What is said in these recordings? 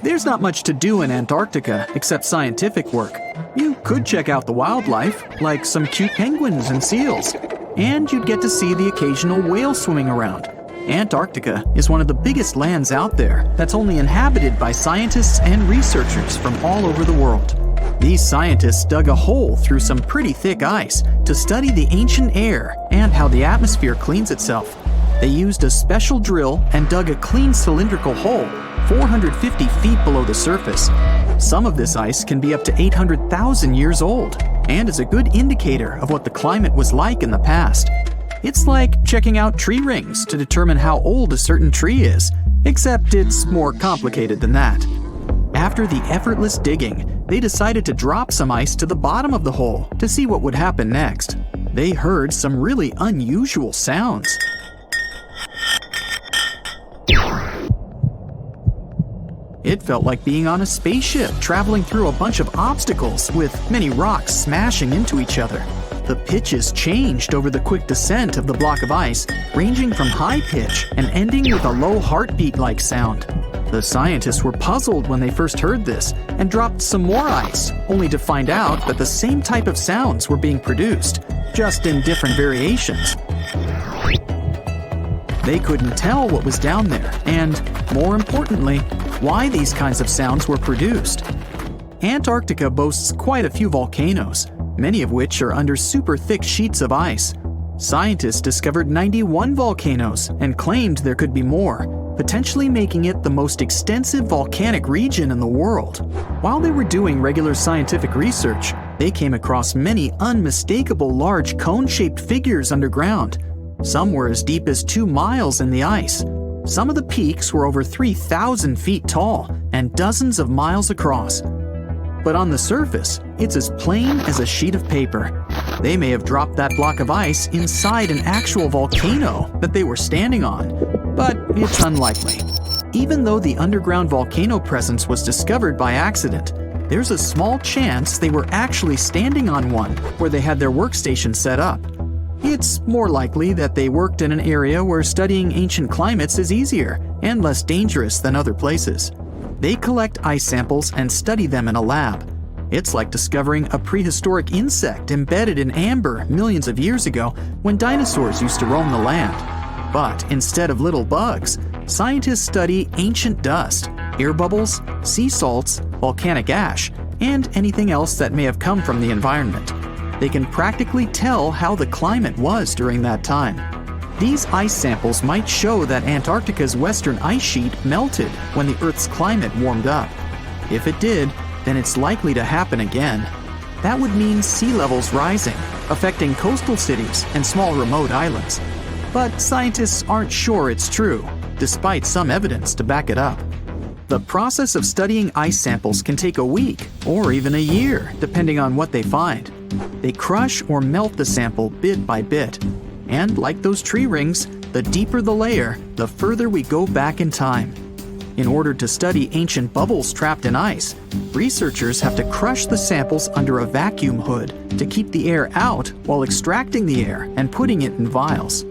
There's not much to do in Antarctica except scientific work. You could check out the wildlife, like some cute penguins and seals, and you'd get to see the occasional whale swimming around. Antarctica is one of the biggest lands out there that's only inhabited by scientists and researchers from all over the world. These scientists dug a hole through some pretty thick ice to study the ancient air and how the atmosphere cleans itself. They used a special drill and dug a clean cylindrical hole 450 feet below the surface. Some of this ice can be up to 800,000 years old and is a good indicator of what the climate was like in the past. It's like checking out tree rings to determine how old a certain tree is, except it's more complicated than that. After the effortless digging, they decided to drop some ice to the bottom of the hole to see what would happen next. They heard some really unusual sounds. It felt like being on a spaceship traveling through a bunch of obstacles with many rocks smashing into each other. The pitches changed over the quick descent of the block of ice, ranging from high pitch and ending with a low heartbeat-like sound. The scientists were puzzled when they first heard this and dropped some more ice, only to find out that the same type of sounds were being produced, just in different variations. They couldn't tell what was down there and, more importantly, why these kinds of sounds were produced. Antarctica boasts quite a few volcanoes, many of which are under super thick sheets of ice. Scientists discovered 91 volcanoes and claimed there could be more, potentially making it the most extensive volcanic region in the world. While they were doing regular scientific research, they came across many unmistakable large cone-shaped figures underground. Some were as deep as 2 miles in the ice. Some of the peaks were over 3,000 feet tall and dozens of miles across. But on the surface, it's as plain as a sheet of paper. They may have dropped that block of ice inside an actual volcano that they were standing on, but it's unlikely. Even though the underground volcano presence was discovered by accident, there's a small chance they were actually standing on one where they had their workstation set up. It's more likely that they worked in an area where studying ancient climates is easier and less dangerous than other places. They collect ice samples and study them in a lab. It's like discovering a prehistoric insect embedded in amber millions of years ago when dinosaurs used to roam the land. But instead of little bugs, scientists study ancient dust, air bubbles, sea salts, volcanic ash, and anything else that may have come from the environment. They can practically tell how the climate was during that time. These ice samples might show that Antarctica's western ice sheet melted when the Earth's climate warmed up. If it did, then it's likely to happen again. That would mean sea levels rising, affecting coastal cities and small remote islands. But scientists aren't sure it's true, despite some evidence to back it up. The process of studying ice samples can take a week or even a year, depending on what they find. They crush or melt the sample bit by bit. And like those tree rings, the deeper the layer, the further we go back in time. In order to study ancient bubbles trapped in ice, researchers have to crush the samples under a vacuum hood to keep the air out while extracting the air and putting it in vials.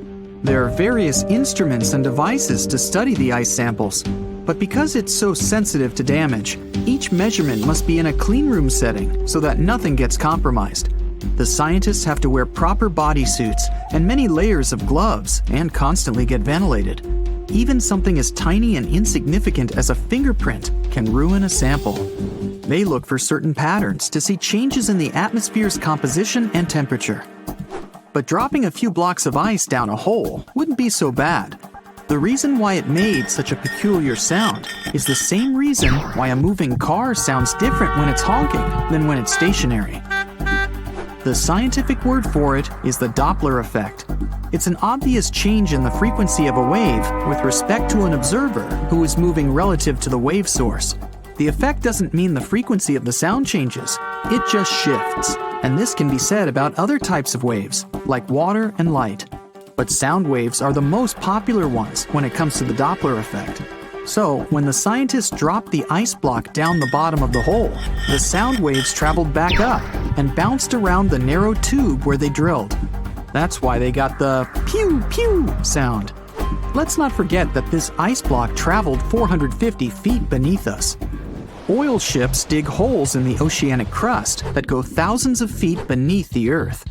There are various instruments and devices to study the ice samples, but because it's so sensitive to damage, each measurement must be in a clean room setting so that nothing gets compromised. The scientists have to wear proper bodysuits and many layers of gloves and constantly get ventilated. Even something as tiny and insignificant as a fingerprint can ruin a sample. They look for certain patterns to see changes in the atmosphere's composition and temperature. But dropping a few blocks of ice down a hole wouldn't be so bad. The reason why it made such a peculiar sound is the same reason why a moving car sounds different when it's honking than when it's stationary. The scientific word for it is the Doppler effect. It's an obvious change in the frequency of a wave with respect to an observer who is moving relative to the wave source. The effect doesn't mean the frequency of the sound changes, it just shifts. And this can be said about other types of waves, like water and light. But sound waves are the most popular ones when it comes to the Doppler effect. So, when the scientists dropped the ice block down the bottom of the hole, the sound waves traveled back up and bounced around the narrow tube where they drilled. That's why they got the pew pew sound. Let's not forget that this ice block traveled 450 feet beneath us. Oil ships dig holes in the oceanic crust that go thousands of feet beneath the Earth.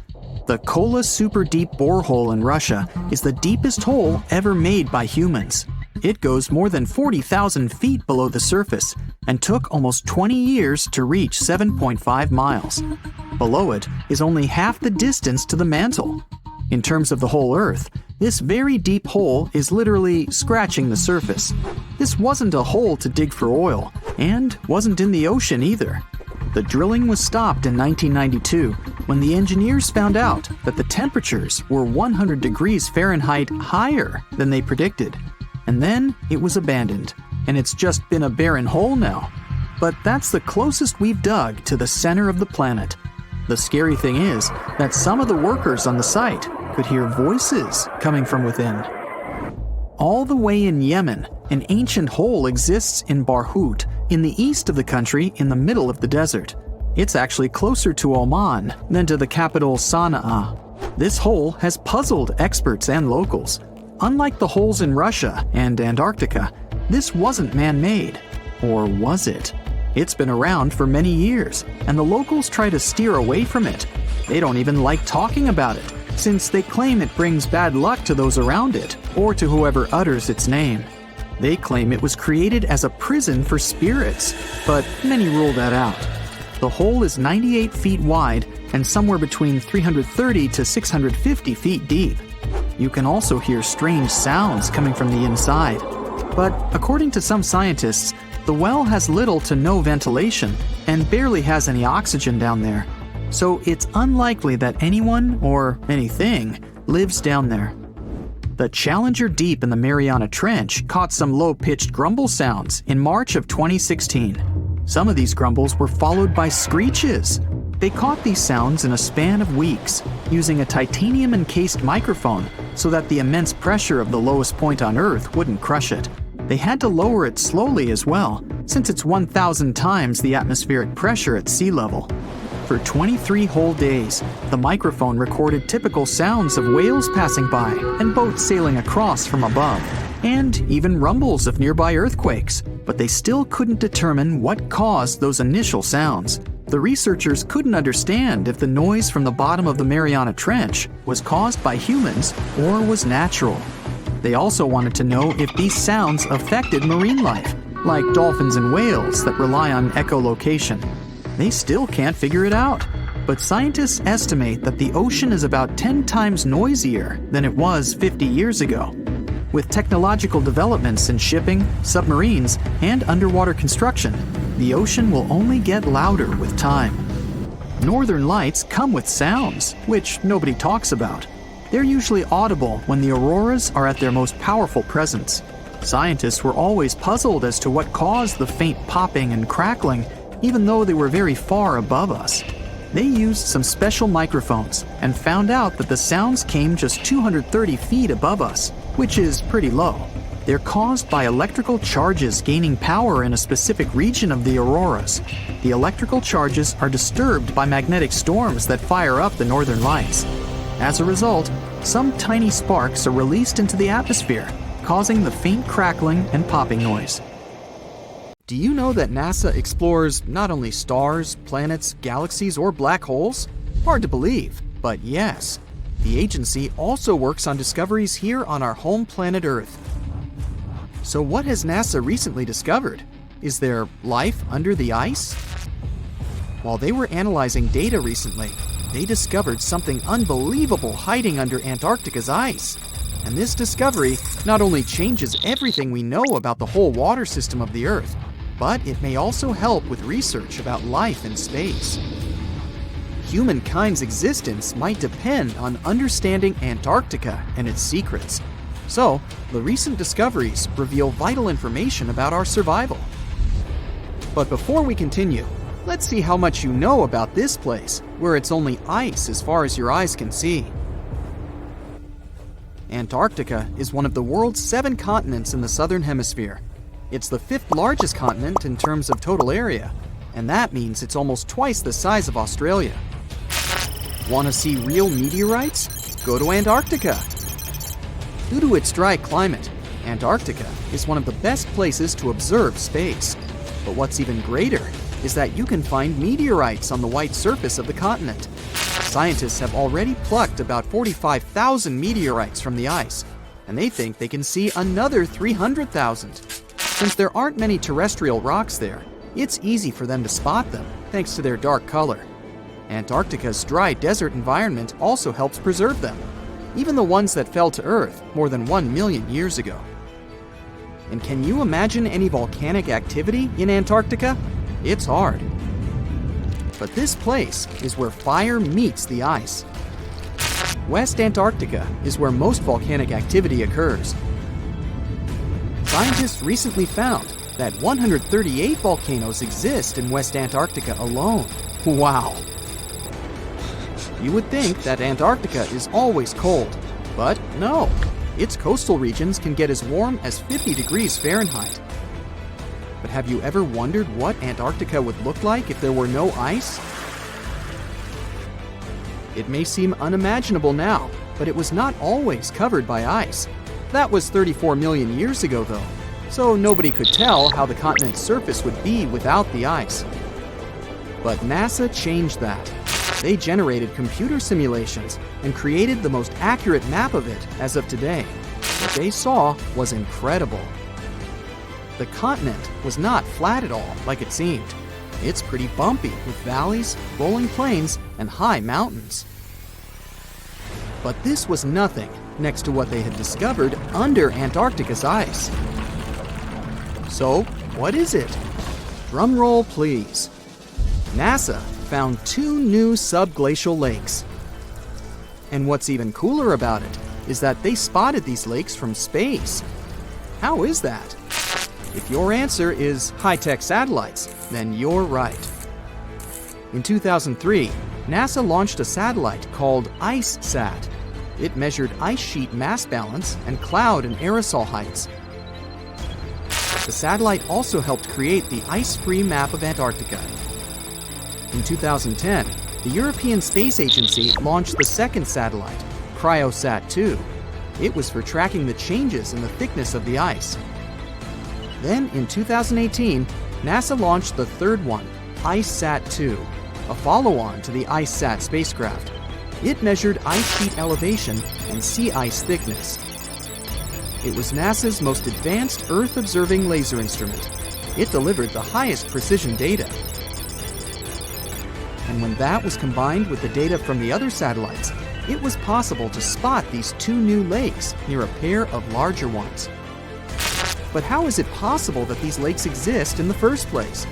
The Kola Super Deep Borehole in Russia is the deepest hole ever made by humans. It goes more than 40,000 feet below the surface and took almost 20 years to reach 7.5 miles. Below it is only half the distance to the mantle. In terms of the whole Earth, this very deep hole is literally scratching the surface. This wasn't a hole to dig for oil, and wasn't in the ocean either. The drilling was stopped in 1992 when the engineers found out that the temperatures were 100 degrees Fahrenheit higher than they predicted. And then it was abandoned, and it's just been a barren hole now. But that's the closest we've dug to the center of the planet. The scary thing is that some of the workers on the site could hear voices coming from within. All the way in Yemen, an ancient hole exists in Barhout, in the east of the country in the middle of the desert. It's actually closer to Oman than to the capital Sana'a. This hole has puzzled experts and locals. Unlike the holes in Russia and Antarctica, this wasn't man-made. Or was it? It's been around for many years, and the locals try to steer away from it. They don't even like talking about it, since they claim it brings bad luck to those around it, or to whoever utters its name. They claim it was created as a prison for spirits, but many rule that out. The hole is 98 feet wide and somewhere between 330 to 650 feet deep. You can also hear strange sounds coming from the inside. But according to some scientists, the well has little to no ventilation and barely has any oxygen down there. So it's unlikely that anyone or anything lives down there. The Challenger Deep in the Mariana Trench caught some low-pitched grumble sounds in March of 2016. Some of these grumbles were followed by screeches. They caught these sounds in a span of weeks, using a titanium-encased microphone so that the immense pressure of the lowest point on Earth wouldn't crush it. They had to lower it slowly as well, since it's 1,000 times the atmospheric pressure at sea level. For 23 whole days, the microphone recorded typical sounds of whales passing by and boats sailing across from above, and even rumbles of nearby earthquakes, but they still couldn't determine what caused those initial sounds. The researchers couldn't understand if the noise from the bottom of the Mariana Trench was caused by humans or was natural. They also wanted to know if these sounds affected marine life, like dolphins and whales that rely on echolocation. They still can't figure it out, but scientists estimate that the ocean is about 10 times noisier than it was 50 years ago. With technological developments in shipping, submarines, and underwater construction, the ocean will only get louder with time. Northern lights come with sounds, which nobody talks about. They're usually audible when the auroras are at their most powerful presence. Scientists were always puzzled as to what caused the faint popping and crackling, even though they were very far above us. They used some special microphones and found out that the sounds came just 230 feet above us, which is pretty low. They're caused by electrical charges gaining power in a specific region of the auroras. The electrical charges are disturbed by magnetic storms that fire up the northern lights. As a result, some tiny sparks are released into the atmosphere, causing the faint crackling and popping noise. Do you know that NASA explores not only stars, planets, galaxies, or black holes? Hard to believe, but yes. The agency also works on discoveries here on our home planet Earth. So what has NASA recently discovered? Is there life under the ice? While they were analyzing data recently, they discovered something unbelievable hiding under Antarctica's ice. And this discovery not only changes everything we know about the whole water system of the Earth, but it may also help with research about life in space. Humankind's existence might depend on understanding Antarctica and its secrets. So, the recent discoveries reveal vital information about our survival. But before we continue, let's see how much you know about this place, where it's only ice as far as your eyes can see. Antarctica is one of the world's 7 continents in the southern hemisphere. It's the 5th largest continent in terms of total area, and that means it's almost twice the size of Australia. Want to see real meteorites? Go to Antarctica. Due to its dry climate, Antarctica is one of the best places to observe space. But what's even greater is that you can find meteorites on the white surface of the continent. Scientists have already plucked about 45,000 meteorites from the ice, and they think they can see another 300,000. Since there aren't many terrestrial rocks there, it's easy for them to spot them, thanks to their dark color. Antarctica's dry desert environment also helps preserve them, even the ones that fell to Earth more than 1 million years ago. And can you imagine any volcanic activity in Antarctica? It's hard. But this place is where fire meets the ice. West Antarctica is where most volcanic activity occurs. Scientists recently found that 138 volcanoes exist in West Antarctica alone. Wow! You would think that Antarctica is always cold, but no. Its coastal regions can get as warm as 50 degrees Fahrenheit. But have you ever wondered what Antarctica would look like if there were no ice? It may seem unimaginable now, but it was not always covered by ice. That was 34 million years ago, though, so nobody could tell how the continent's surface would be without the ice. But NASA changed that. They generated computer simulations and created the most accurate map of it as of today. What they saw was incredible. The continent was not flat at all like it seemed. It's pretty bumpy with valleys, rolling plains, and high mountains. But this was nothing next to what they had discovered under Antarctica's ice. So, what is it? Drum roll, please. NASA found 2 new subglacial lakes. And what's even cooler about it is that they spotted these lakes from space. How is that? If your answer is high-tech satellites, then you're right. In 2003, NASA launched a satellite called IceSat. It measured ice sheet mass balance and cloud and aerosol heights. The satellite also helped create the ice-free map of Antarctica. In 2010, the European Space Agency launched the second satellite, CryoSat-2. It was for tracking the changes in the thickness of the ice. Then, in 2018, NASA launched the third one, IceSat-2, a follow-on to the IceSat spacecraft. It measured ice sheet elevation and sea ice thickness. It was NASA's most advanced Earth-observing laser instrument. It delivered the highest precision data. And when that was combined with the data from the other satellites, it was possible to spot these 2 new lakes near a pair of larger ones. But how is it possible that these lakes exist in the first place?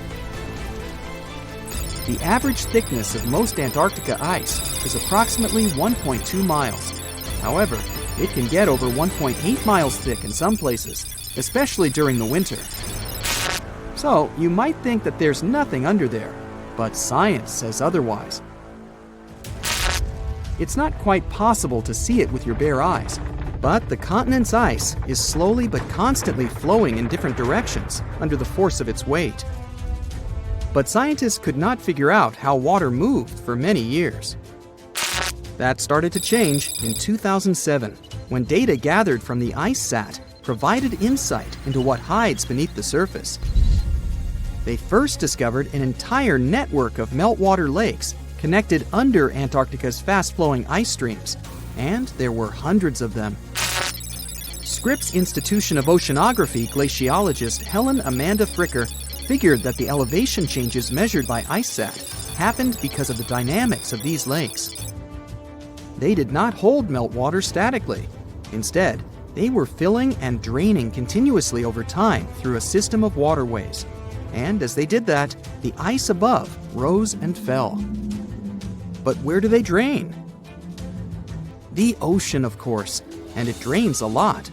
The average thickness of most Antarctica ice is approximately 1.2 miles. However, it can get over 1.8 miles thick in some places, especially during the winter. So, you might think that there's nothing under there, but science says otherwise. It's not quite possible to see it with your bare eyes, but the continent's ice is slowly but constantly flowing in different directions under the force of its weight. But scientists could not figure out how water moved for many years. That started to change in 2007, when data gathered from the IceSat provided insight into what hides beneath the surface. They first discovered an entire network of meltwater lakes connected under Antarctica's fast-flowing ice streams, and there were hundreds of them. Scripps Institution of Oceanography glaciologist Helen Amanda Fricker figured that the elevation changes measured by IceSat happened because of the dynamics of these lakes. They did not hold meltwater statically. Instead, they were filling and draining continuously over time through a system of waterways. And as they did that, the ice above rose and fell. But where do they drain? The ocean, of course, and it drains a lot.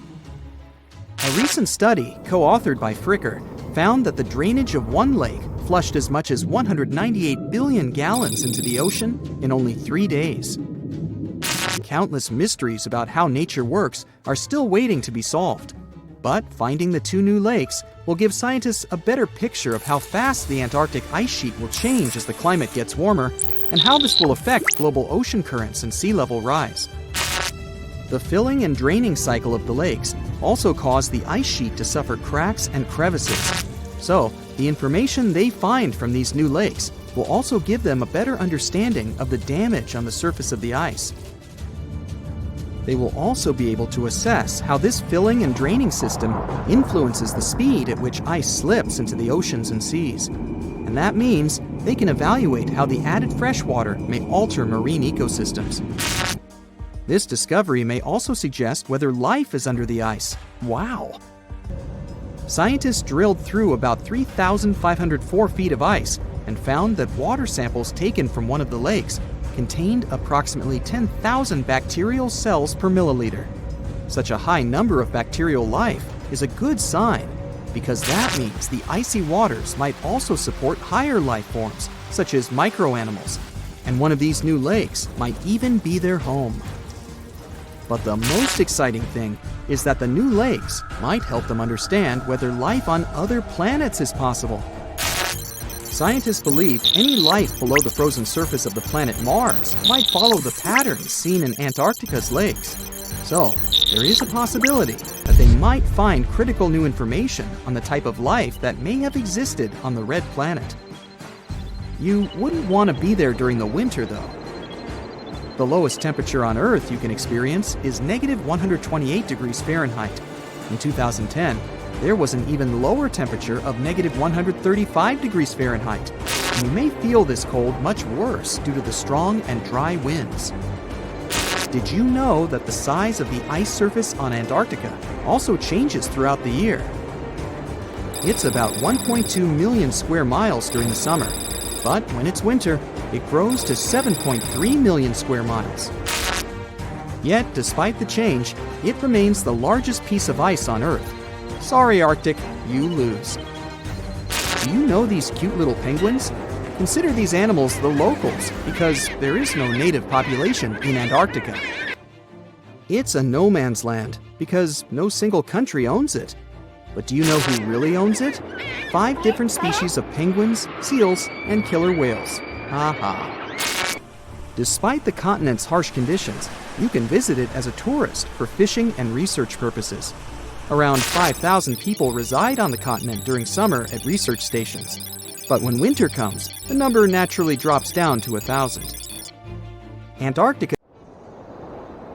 A recent study, co-authored by Fricker, found that the drainage of one lake flushed as much as 198 billion gallons into the ocean in only 3 days. Countless mysteries about how nature works are still waiting to be solved. But finding the 2 new lakes will give scientists a better picture of how fast the Antarctic ice sheet will change as the climate gets warmer, and how this will affect global ocean currents and sea level rise. The filling and draining cycle of the lakes also caused the ice sheet to suffer cracks and crevices. So, The information they find from these new lakes will also give them a better understanding of the damage on the surface of the ice. They will also be able to assess how this filling and draining system influences the speed at which ice slips into the oceans and seas. And that means they can evaluate how the added fresh water may alter marine ecosystems. This discovery may also suggest whether life is under the ice. Wow! Scientists drilled through about 3,504 feet of ice and found that water samples taken from one of the lakes contained approximately 10,000 bacterial cells per milliliter. Such a high number of bacterial life is a good sign, because that means the icy waters might also support higher life forms, such as microanimals, and one of these new lakes might even be their home. But the most exciting thing is that the new lakes might help them understand whether life on other planets is possible. Scientists believe any life below the frozen surface of the planet Mars might follow the patterns seen in Antarctica's lakes. So, there is a possibility that they might find critical new information on the type of life that may have existed on the red planet. You wouldn't want to be there during the winter, though. The lowest temperature on Earth you can experience is negative 128 degrees Fahrenheit. In 2010, there was an even lower temperature of negative 135 degrees Fahrenheit, and you may feel this cold much worse due to the strong and dry winds. Did you know that the size of the ice surface on Antarctica also changes throughout the year? It's about 1.2 million square miles during the summer, but when it's winter, it grows to 7.3 million square miles. Yet, despite the change, it remains the largest piece of ice on Earth. Sorry, Arctic, you lose. Do you know these cute little penguins? Consider these animals the locals, because there is no native population in Antarctica. It's a no man's land, because no single country owns it. But do you know who really owns it? 5 different species of penguins, seals, and killer whales. Ha ha. Despite the continent's harsh conditions, you can visit it as a tourist for fishing and research purposes. Around 5,000 people reside on the continent during summer at research stations. But when winter comes, the number naturally drops down to 1,000. Antarctica.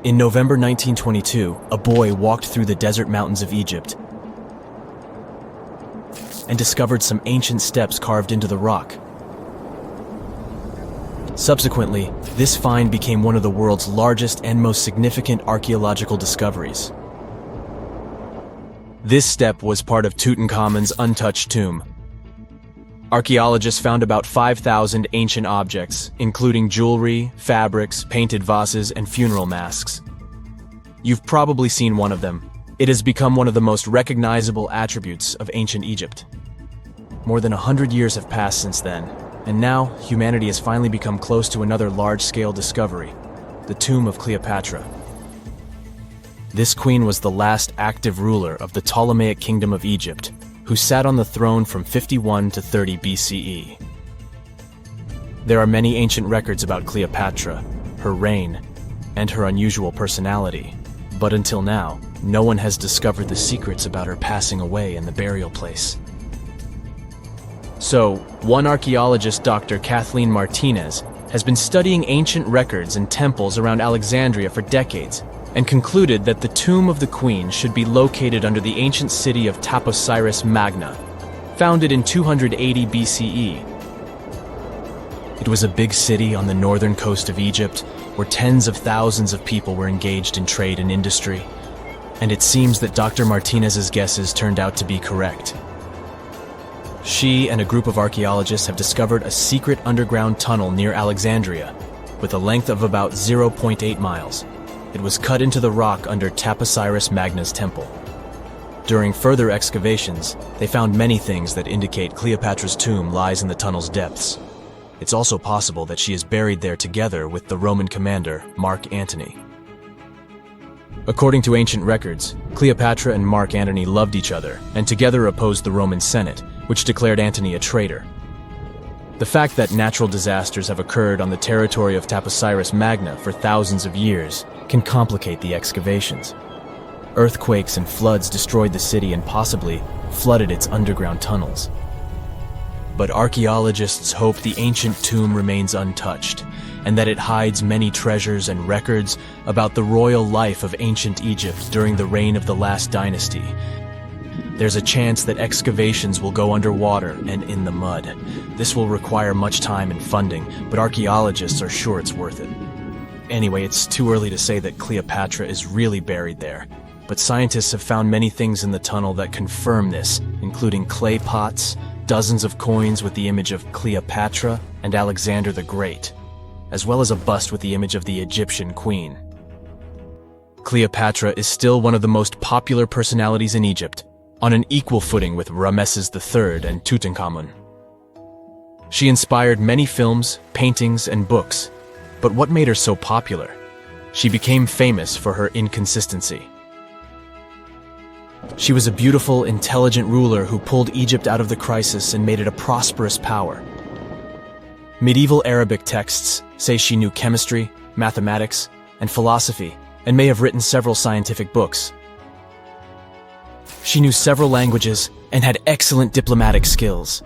In November 1922, a boy walked through the desert mountains of Egypt and discovered some ancient steps carved into the rock. Subsequently, this find became one of the world's largest and most significant archaeological discoveries. This step was part of Tutankhamun's untouched tomb. Archaeologists found about 5,000 ancient objects, including jewelry, fabrics, painted vases, and funeral masks. You've probably seen one of them. It has become one of the most recognizable attributes of ancient Egypt. More than 100 years have passed since then, and now humanity has finally become close to another large-scale discovery, the tomb of Cleopatra. This queen was the last active ruler of the Ptolemaic Kingdom of Egypt, who sat on the throne from 51 to 30 BCE. There are many ancient records about Cleopatra, her reign, and her unusual personality, but until now, no one has discovered the secrets about her passing away in the burial place. So, one archaeologist, Dr. Kathleen Martinez, has been studying ancient records and temples around Alexandria for decades, and concluded that the tomb of the queen should be located under the ancient city of Taposiris Magna, founded in 280 BCE. It was a big city on the northern coast of Egypt, where tens of thousands of people were engaged in trade and industry, and it seems that Dr. Martinez's guesses turned out to be correct. She and a group of archaeologists have discovered a secret underground tunnel near Alexandria, with a length of about 0.8 miles. It was cut into the rock under Taposiris Magna's temple. During further excavations, they found many things that indicate Cleopatra's tomb lies in the tunnel's depths. It's also possible that she is buried there together with the Roman commander, Mark Antony. According to ancient records, Cleopatra and Mark Antony loved each other and together opposed the Roman Senate, which declared Antony a traitor. The fact that natural disasters have occurred on the territory of Taposiris Magna for thousands of years can complicate the excavations. Earthquakes and floods destroyed the city and possibly flooded its underground tunnels. But archaeologists hope the ancient tomb remains untouched, and that it hides many treasures and records about the royal life of ancient Egypt during the reign of the last dynasty. There's a chance that excavations will go underwater and in the mud. This will require much time and funding, but archaeologists are sure it's worth it. Anyway, it's too early to say that Cleopatra is really buried there, but scientists have found many things in the tunnel that confirm this, including clay pots, dozens of coins with the image of Cleopatra and Alexander the Great, as well as a bust with the image of the Egyptian queen. Cleopatra is still one of the most popular personalities in Egypt, on an equal footing with Ramesses III and Tutankhamun. She inspired many films, paintings, and books, but what made her so popular? She became famous for her inconsistency. She was a beautiful, intelligent ruler who pulled Egypt out of the crisis and made it a prosperous power. Medieval Arabic texts say she knew chemistry, mathematics, and philosophy, and may have written several scientific books. She knew several languages and had excellent diplomatic skills.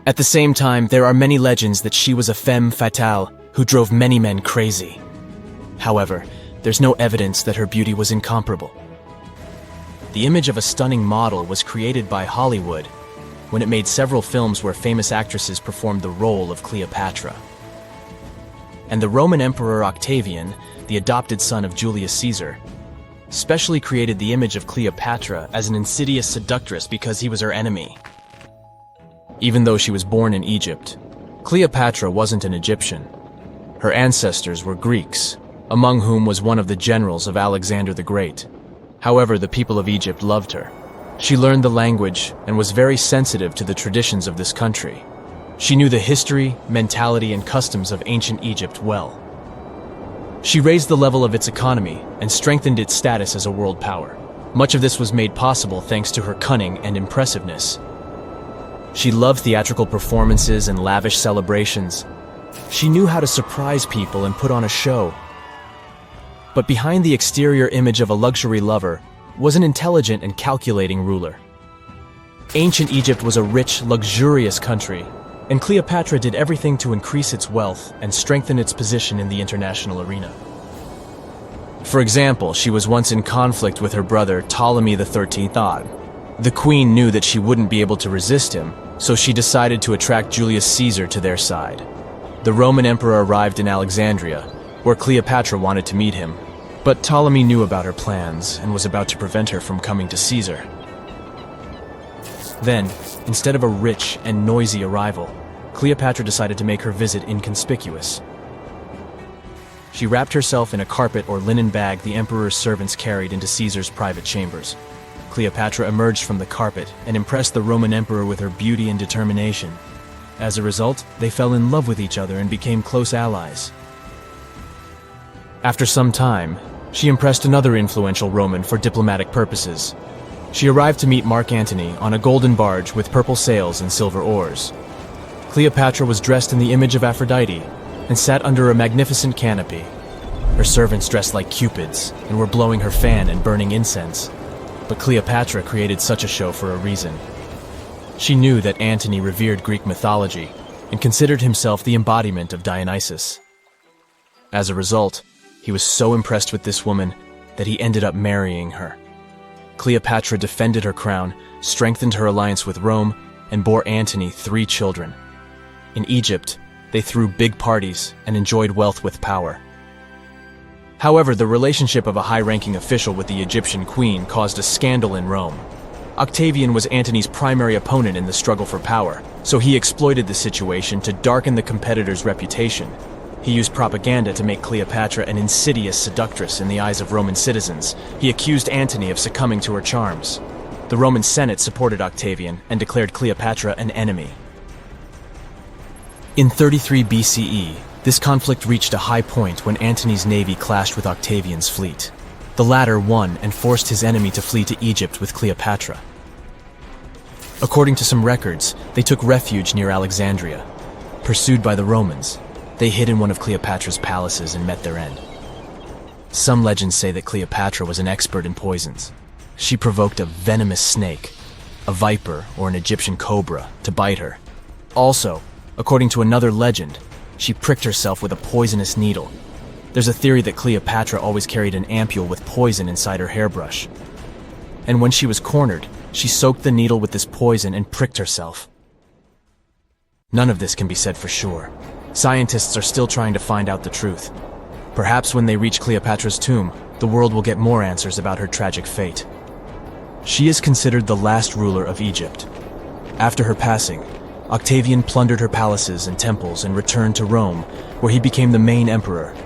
At the same time, there are many legends that she was a femme fatale who drove many men crazy. However, there's no evidence that her beauty was incomparable. The image of a stunning model was created by Hollywood when it made several films where famous actresses performed the role of Cleopatra. And the Roman Emperor Octavian, the adopted son of Julius Caesar, specially created the image of Cleopatra as an insidious seductress because he was her enemy. Even though she was born in Egypt, Cleopatra wasn't an Egyptian. Her ancestors were Greeks, among whom was one of the generals of Alexander the Great. However, the people of Egypt loved her. She learned the language and was very sensitive to the traditions of this country. She knew the history, mentality, and customs of ancient Egypt well. She raised the level of its economy and strengthened its status as a world power. Much of this was made possible thanks to her cunning and impressiveness. She loved theatrical performances and lavish celebrations. She knew how to surprise people and put on a show. But behind the exterior image of a luxury lover was an intelligent and calculating ruler. Ancient Egypt was a rich, luxurious country, and Cleopatra did everything to increase its wealth and strengthen its position in the international arena. For example, she was once in conflict with her brother Ptolemy XIII. The queen knew that she wouldn't be able to resist him, so she decided to attract Julius Caesar to their side. The Roman emperor arrived in Alexandria, where Cleopatra wanted to meet him, but Ptolemy knew about her plans and was about to prevent her from coming to Caesar. Then, instead of a rich and noisy arrival, Cleopatra decided to make her visit inconspicuous. She wrapped herself in a carpet or linen bag the emperor's servants carried into Caesar's private chambers. Cleopatra emerged from the carpet and impressed the Roman emperor with her beauty and determination. As a result, they fell in love with each other and became close allies. After some time, she impressed another influential Roman for diplomatic purposes. She arrived to meet Mark Antony on a golden barge with purple sails and silver oars. Cleopatra was dressed in the image of Aphrodite and sat under a magnificent canopy. Her servants dressed like cupids and were blowing her fan and burning incense. But Cleopatra created such a show for a reason. She knew that Antony revered Greek mythology and considered himself the embodiment of Dionysus. As a result, he was so impressed with this woman that he ended up marrying her. Cleopatra defended her crown, strengthened her alliance with Rome, and bore Antony 3 children. In Egypt, they threw big parties and enjoyed wealth with power. However, the relationship of a high-ranking official with the Egyptian queen caused a scandal in Rome. Octavian was Antony's primary opponent in the struggle for power, so he exploited the situation to darken the competitor's reputation. He used propaganda to make Cleopatra an insidious seductress in the eyes of Roman citizens. He accused Antony of succumbing to her charms. The Roman Senate supported Octavian and declared Cleopatra an enemy. In 33 BCE, this conflict reached a high point when Antony's navy clashed with Octavian's fleet. The latter won and forced his enemy to flee to Egypt with Cleopatra. According to some records, they took refuge near Alexandria. Pursued by the Romans, they hid in one of Cleopatra's palaces and met their end. Some legends say that Cleopatra was an expert in poisons. She provoked a venomous snake, a viper or an Egyptian cobra, to bite her. Also, according to another legend, she pricked herself with a poisonous needle. There's a theory that Cleopatra always carried an ampule with poison inside her hairbrush. And when she was cornered, she soaked the needle with this poison and pricked herself. None of this can be said for sure. Scientists are still trying to find out the truth. Perhaps when they reach Cleopatra's tomb, the world will get more answers about her tragic fate. She is considered the last ruler of Egypt. After her passing, Octavian plundered her palaces and temples and returned to Rome, where he became the main emperor.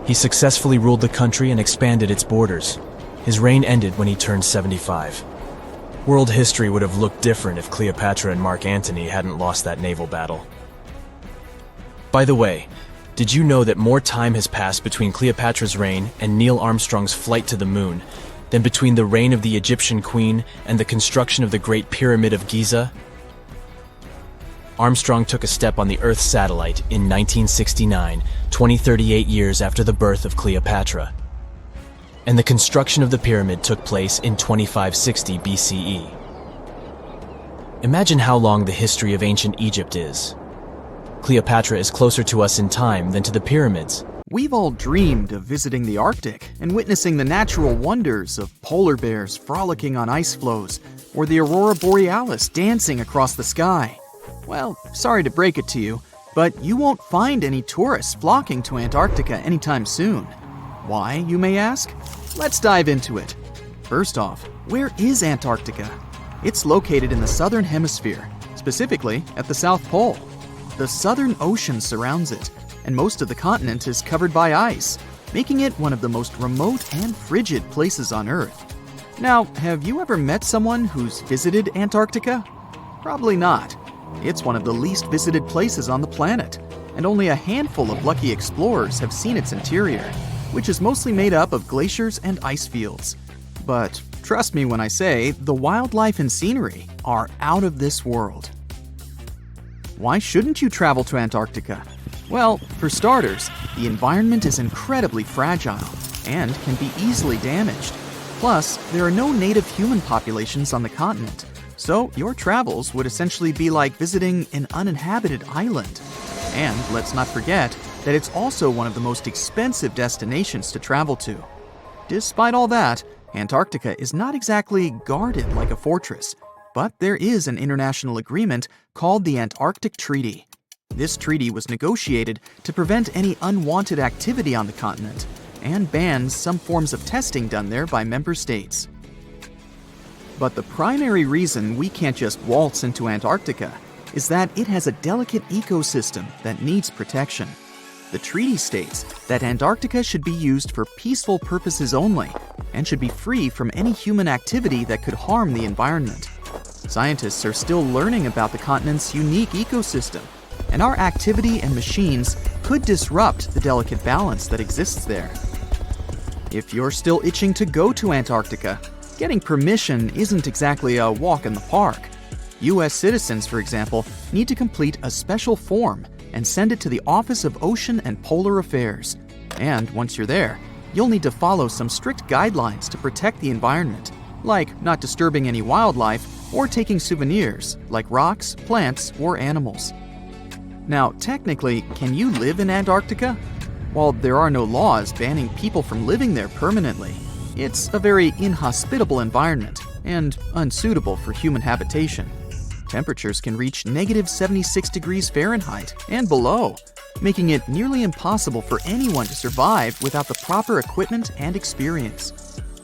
He successfully ruled the country and expanded its borders. His reign ended when he turned 75. World history would have looked different if Cleopatra and Mark Antony hadn't lost that naval battle. By the way, did you know that more time has passed between Cleopatra's reign and Neil Armstrong's flight to the moon than between the reign of the Egyptian queen and the construction of the Great Pyramid of Giza? Armstrong took a step on the Earth satellite in 1969, 38 years after the birth of Cleopatra. And the construction of the pyramid took place in 2560 BCE. Imagine how long the history of ancient Egypt is. Cleopatra is closer to us in time than to the pyramids. We've all dreamed of visiting the Arctic and witnessing the natural wonders of polar bears frolicking on ice floes or the aurora borealis dancing across the sky. Well, sorry to break it to you, but you won't find any tourists flocking to Antarctica anytime soon. Why, you may ask? Let's dive into it. First off, where is Antarctica? It's located in the southern hemisphere, specifically at the South Pole. The Southern Ocean surrounds it, and most of the continent is covered by ice, making it one of the most remote and frigid places on Earth. Now, have you ever met someone who's visited Antarctica? Probably not. It's one of the least visited places on the planet, and only a handful of lucky explorers have seen its interior, which is mostly made up of glaciers and ice fields. But trust me when I say the wildlife and scenery are out of this world. Why shouldn't you travel to Antarctica? Well, for starters, the environment is incredibly fragile and can be easily damaged. Plus, there are no native human populations on the continent, so your travels would essentially be like visiting an uninhabited island. And let's not forget that it's also one of the most expensive destinations to travel to. Despite all that, Antarctica is not exactly guarded like a fortress, but there is an international agreement called the Antarctic Treaty. This treaty was negotiated to prevent any unwanted activity on the continent and bans some forms of testing done there by member states. But the primary reason we can't just waltz into Antarctica is that it has a delicate ecosystem that needs protection. The treaty states that Antarctica should be used for peaceful purposes only and should be free from any human activity that could harm the environment. Scientists are still learning about the continent's unique ecosystem, and our activity and machines could disrupt the delicate balance that exists there. If you're still itching to go to Antarctica, getting permission isn't exactly a walk in the park. U.S. citizens, for example, need to complete a special form and send it to the Office of Ocean and Polar Affairs. And once you're there, you'll need to follow some strict guidelines to protect the environment, like not disturbing any wildlife or taking souvenirs like rocks, plants, or animals. Now, technically, can you live in Antarctica? While there are no laws banning people from living there permanently, it's a very inhospitable environment and unsuitable for human habitation. Temperatures can reach -76 degrees Fahrenheit and below, making it nearly impossible for anyone to survive without the proper equipment and experience.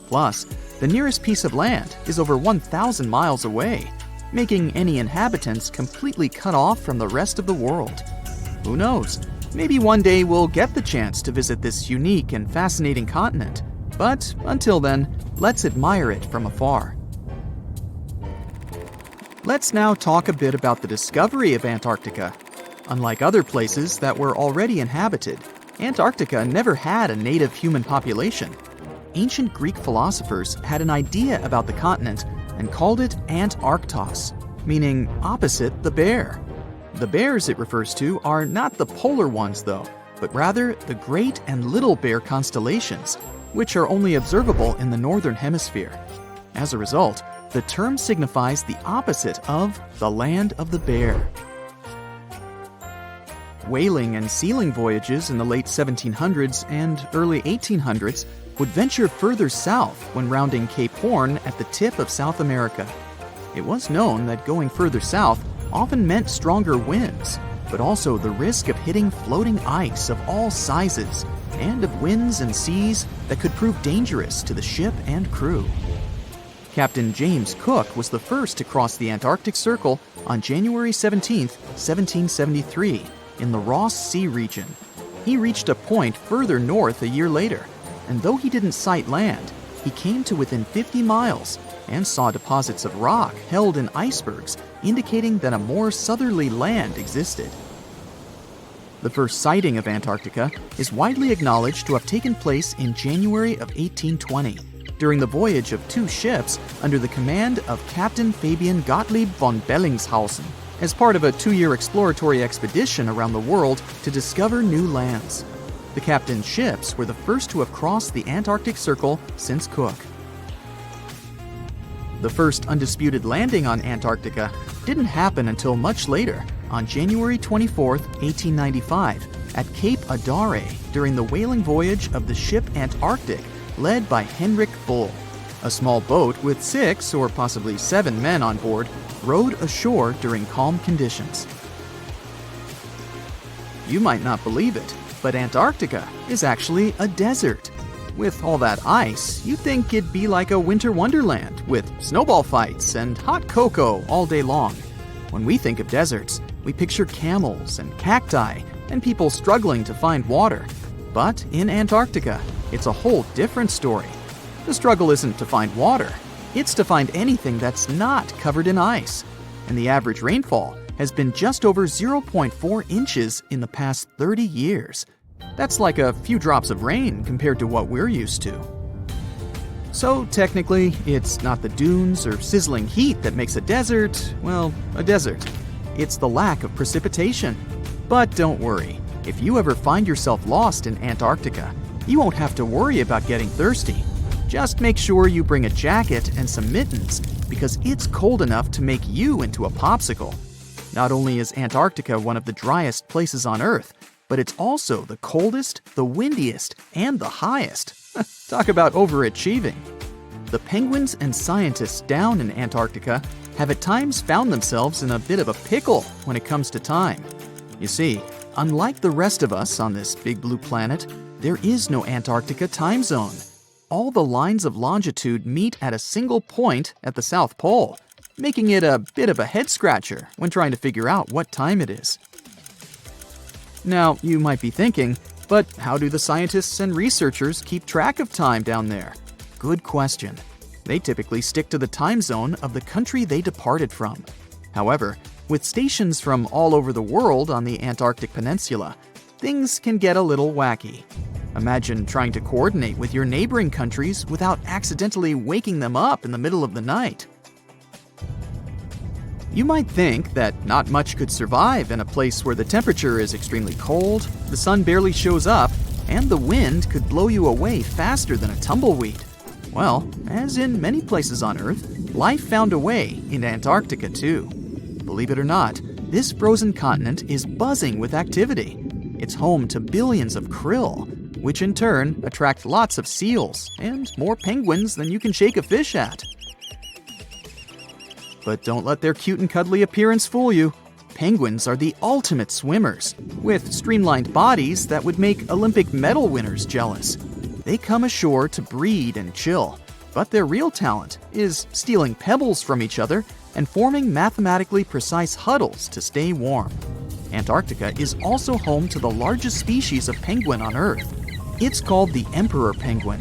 Plus, the nearest piece of land is over 1,000 miles away, making any inhabitants completely cut off from the rest of the world. Who knows? Maybe one day we'll get the chance to visit this unique and fascinating continent. But until then, let's admire it from afar. Let's now talk a bit about the discovery of Antarctica. Unlike other places that were already inhabited, Antarctica never had a native human population. Ancient Greek philosophers had an idea about the continent and called it Antarctos, meaning opposite the bear. The bears it refers to are not the polar ones though, but rather the Great and Little Bear constellations, which are only observable in the northern hemisphere. As a result, the term signifies the opposite of the land of the bear. Whaling and sealing voyages in the late 1700s and early 1800s would venture further south when rounding Cape Horn at the tip of South America. It was known that going further south often meant stronger winds, but also the risk of hitting floating ice of all sizes and of winds and seas that could prove dangerous to the ship and crew. Captain James Cook was the first to cross the Antarctic Circle on January 17, 1773, in the Ross Sea region. He reached a point further north a year later, and though he didn't sight land, he came to within 50 miles and saw deposits of rock held in icebergs, indicating that a more southerly land existed. The first sighting of Antarctica is widely acknowledged to have taken place in January of 1820, during the voyage of two ships under the command of Captain Fabian Gottlieb von Bellingshausen, as part of a 2-year exploratory expedition around the world to discover new lands. The captain's ships were the first to have crossed the Antarctic Circle since Cook. The first undisputed landing on Antarctica didn't happen until much later, on January 24, 1895, at Cape Adare during the whaling voyage of the ship Antarctic, led by Henrik Bull. A small boat with 6 or possibly 7 men on board rowed ashore during calm conditions. You might not believe it, but Antarctica is actually a desert. With all that ice, you'd think it'd be like a winter wonderland with snowball fights and hot cocoa all day long. When we think of deserts, we picture camels and cacti and people struggling to find water. But in Antarctica, it's a whole different story. The struggle isn't to find water, it's to find anything that's not covered in ice. And the average rainfall has been just over 0.4 inches in the past 30 years. That's like a few drops of rain compared to what we're used to. So technically, it's not the dunes or sizzling heat that makes a desert, well, a desert. It's the lack of precipitation. But don't worry, if you ever find yourself lost in Antarctica, you won't have to worry about getting thirsty. Just make sure you bring a jacket and some mittens, because it's cold enough to make you into a popsicle. Not only is Antarctica one of the driest places on Earth, but it's also the coldest, the windiest, and the highest. Talk about overachieving. The penguins and scientists down in Antarctica have at times found themselves in a bit of a pickle when it comes to time. You see, unlike the rest of us on this big blue planet, there is no Antarctica time zone. All the lines of longitude meet at a single point at the South Pole, making it a bit of a head-scratcher when trying to figure out what time it is. Now, you might be thinking, but how do the scientists and researchers keep track of time down there? Good question. They typically stick to the time zone of the country they departed from. However, with stations from all over the world on the Antarctic Peninsula, things can get a little wacky. Imagine trying to coordinate with your neighboring countries without accidentally waking them up in the middle of the night. You might think that not much could survive in a place where the temperature is extremely cold, the sun barely shows up, and the wind could blow you away faster than a tumbleweed. Well, as in many places on Earth, life found a way in Antarctica too. Believe it or not, this frozen continent is buzzing with activity. It's home to billions of krill, which in turn attract lots of seals and more penguins than you can shake a fish at. But don't let their cute and cuddly appearance fool you. Penguins are the ultimate swimmers, with streamlined bodies that would make Olympic medal winners jealous. They come ashore to breed and chill, but their real talent is stealing pebbles from each other and forming mathematically precise huddles to stay warm. Antarctica is also home to the largest species of penguin on Earth. It's called the emperor penguin.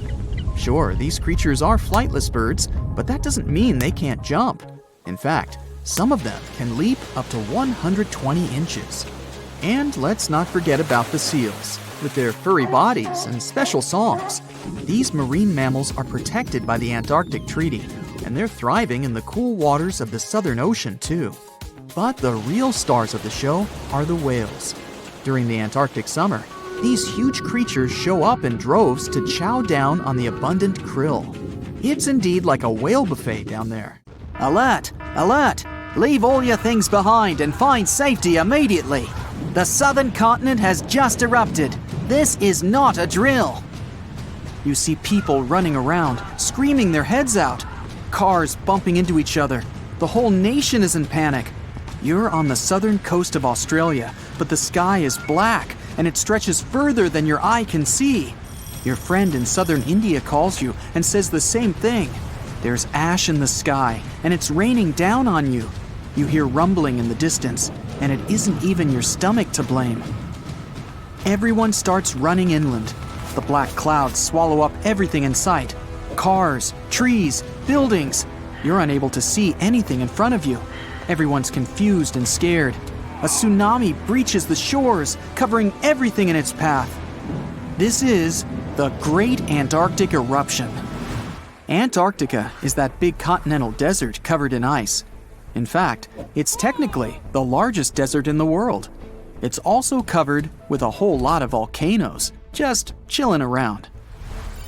Sure, these creatures are flightless birds, but that doesn't mean they can't jump. In fact, some of them can leap up to 120 inches. And let's not forget about the seals. With their furry bodies and special songs, these marine mammals are protected by the Antarctic Treaty, and they're thriving in the cool waters of the Southern Ocean too. But the real stars of the show are the whales. During the Antarctic summer, these huge creatures show up in droves to chow down on the abundant krill. It's indeed like a whale buffet down there. Alert! Alert! Leave all your things behind and find safety immediately. The southern continent has just erupted. This is not a drill. You see people running around, screaming their heads out. Cars bumping into each other. The whole nation is in panic. You're on the southern coast of Australia, but the sky is black and it stretches further than your eye can see. Your friend in southern India calls you and says the same thing. There's ash in the sky and it's raining down on you. You hear rumbling in the distance, and it isn't even your stomach to blame. Everyone starts running inland. The black clouds swallow up everything in sight. Cars, trees, buildings. You're unable to see anything in front of you. Everyone's confused and scared. A tsunami breaches the shores, covering everything in its path. This is the Great Antarctic Eruption. Antarctica is that big continental desert covered in ice. In fact, it's technically the largest desert in the world. It's also covered with a whole lot of volcanoes, just chilling around.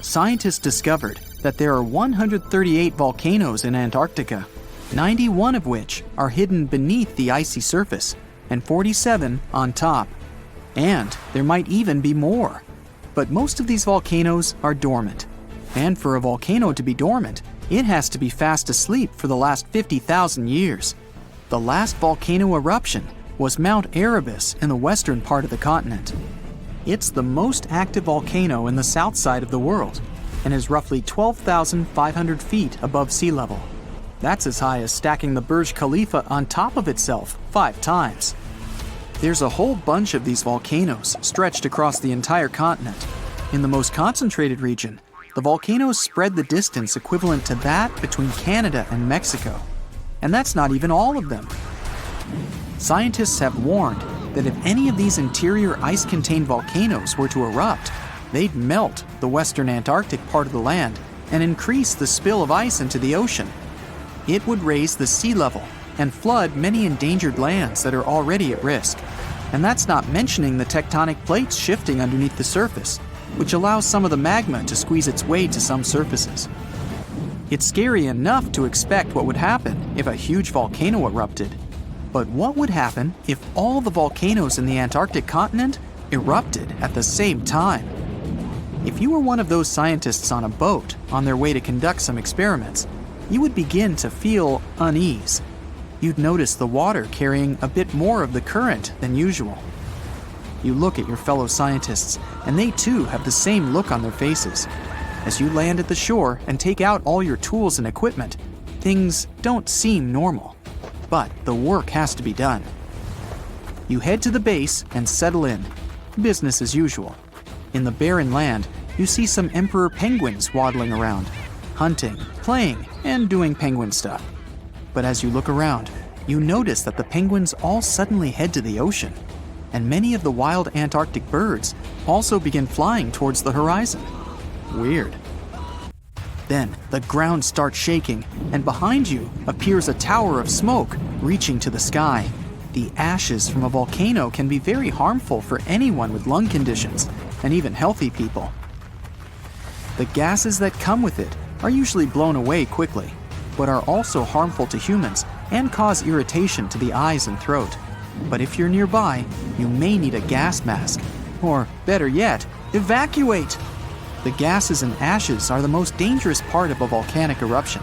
Scientists discovered that there are 138 volcanoes in Antarctica, 91 of which are hidden beneath the icy surface, and 47 on top. And there might even be more. But most of these volcanoes are dormant. And for a volcano to be dormant, it has to be fast asleep for the last 50,000 years. The last volcano eruption was Mount Erebus in the western part of the continent. It's the most active volcano in the south side of the world and is roughly 12,500 feet above sea level. That's as high as stacking the Burj Khalifa on top of itself 5 times. There's a whole bunch of these volcanoes stretched across the entire continent. In the most concentrated region, the volcanoes spread the distance equivalent to that between Canada and Mexico. And that's not even all of them. Scientists have warned that if any of these interior ice-contained volcanoes were to erupt, they'd melt the western Antarctic part of the land and increase the spill of ice into the ocean. It would raise the sea level and flood many endangered lands that are already at risk. And that's not mentioning the tectonic plates shifting underneath the surface, which allows some of the magma to squeeze its way to some surfaces. It's scary enough to expect what would happen if a huge volcano erupted. But what would happen if all the volcanoes in the Antarctic continent erupted at the same time? If you were one of those scientists on a boat on their way to conduct some experiments, you would begin to feel unease. You'd notice the water carrying a bit more of the current than usual. You look at your fellow scientists, and they too have the same look on their faces. As you land at the shore and take out all your tools and equipment, things don't seem normal. But the work has to be done. You head to the base and settle in. Business as usual. In the barren land, you see some emperor penguins waddling around, hunting, playing, and doing penguin stuff. But as you look around, you notice that the penguins all suddenly head to the ocean, and many of the wild Antarctic birds also begin flying towards the horizon. Weird. Then the ground starts shaking, and behind you appears a tower of smoke reaching to the sky. The ashes from a volcano can be very harmful for anyone with lung conditions, and even healthy people. The gases that come with it are usually blown away quickly, but are also harmful to humans and cause irritation to the eyes and throat. But if you're nearby, you may need a gas mask, or better yet, evacuate! The gases and ashes are the most dangerous part of a volcanic eruption.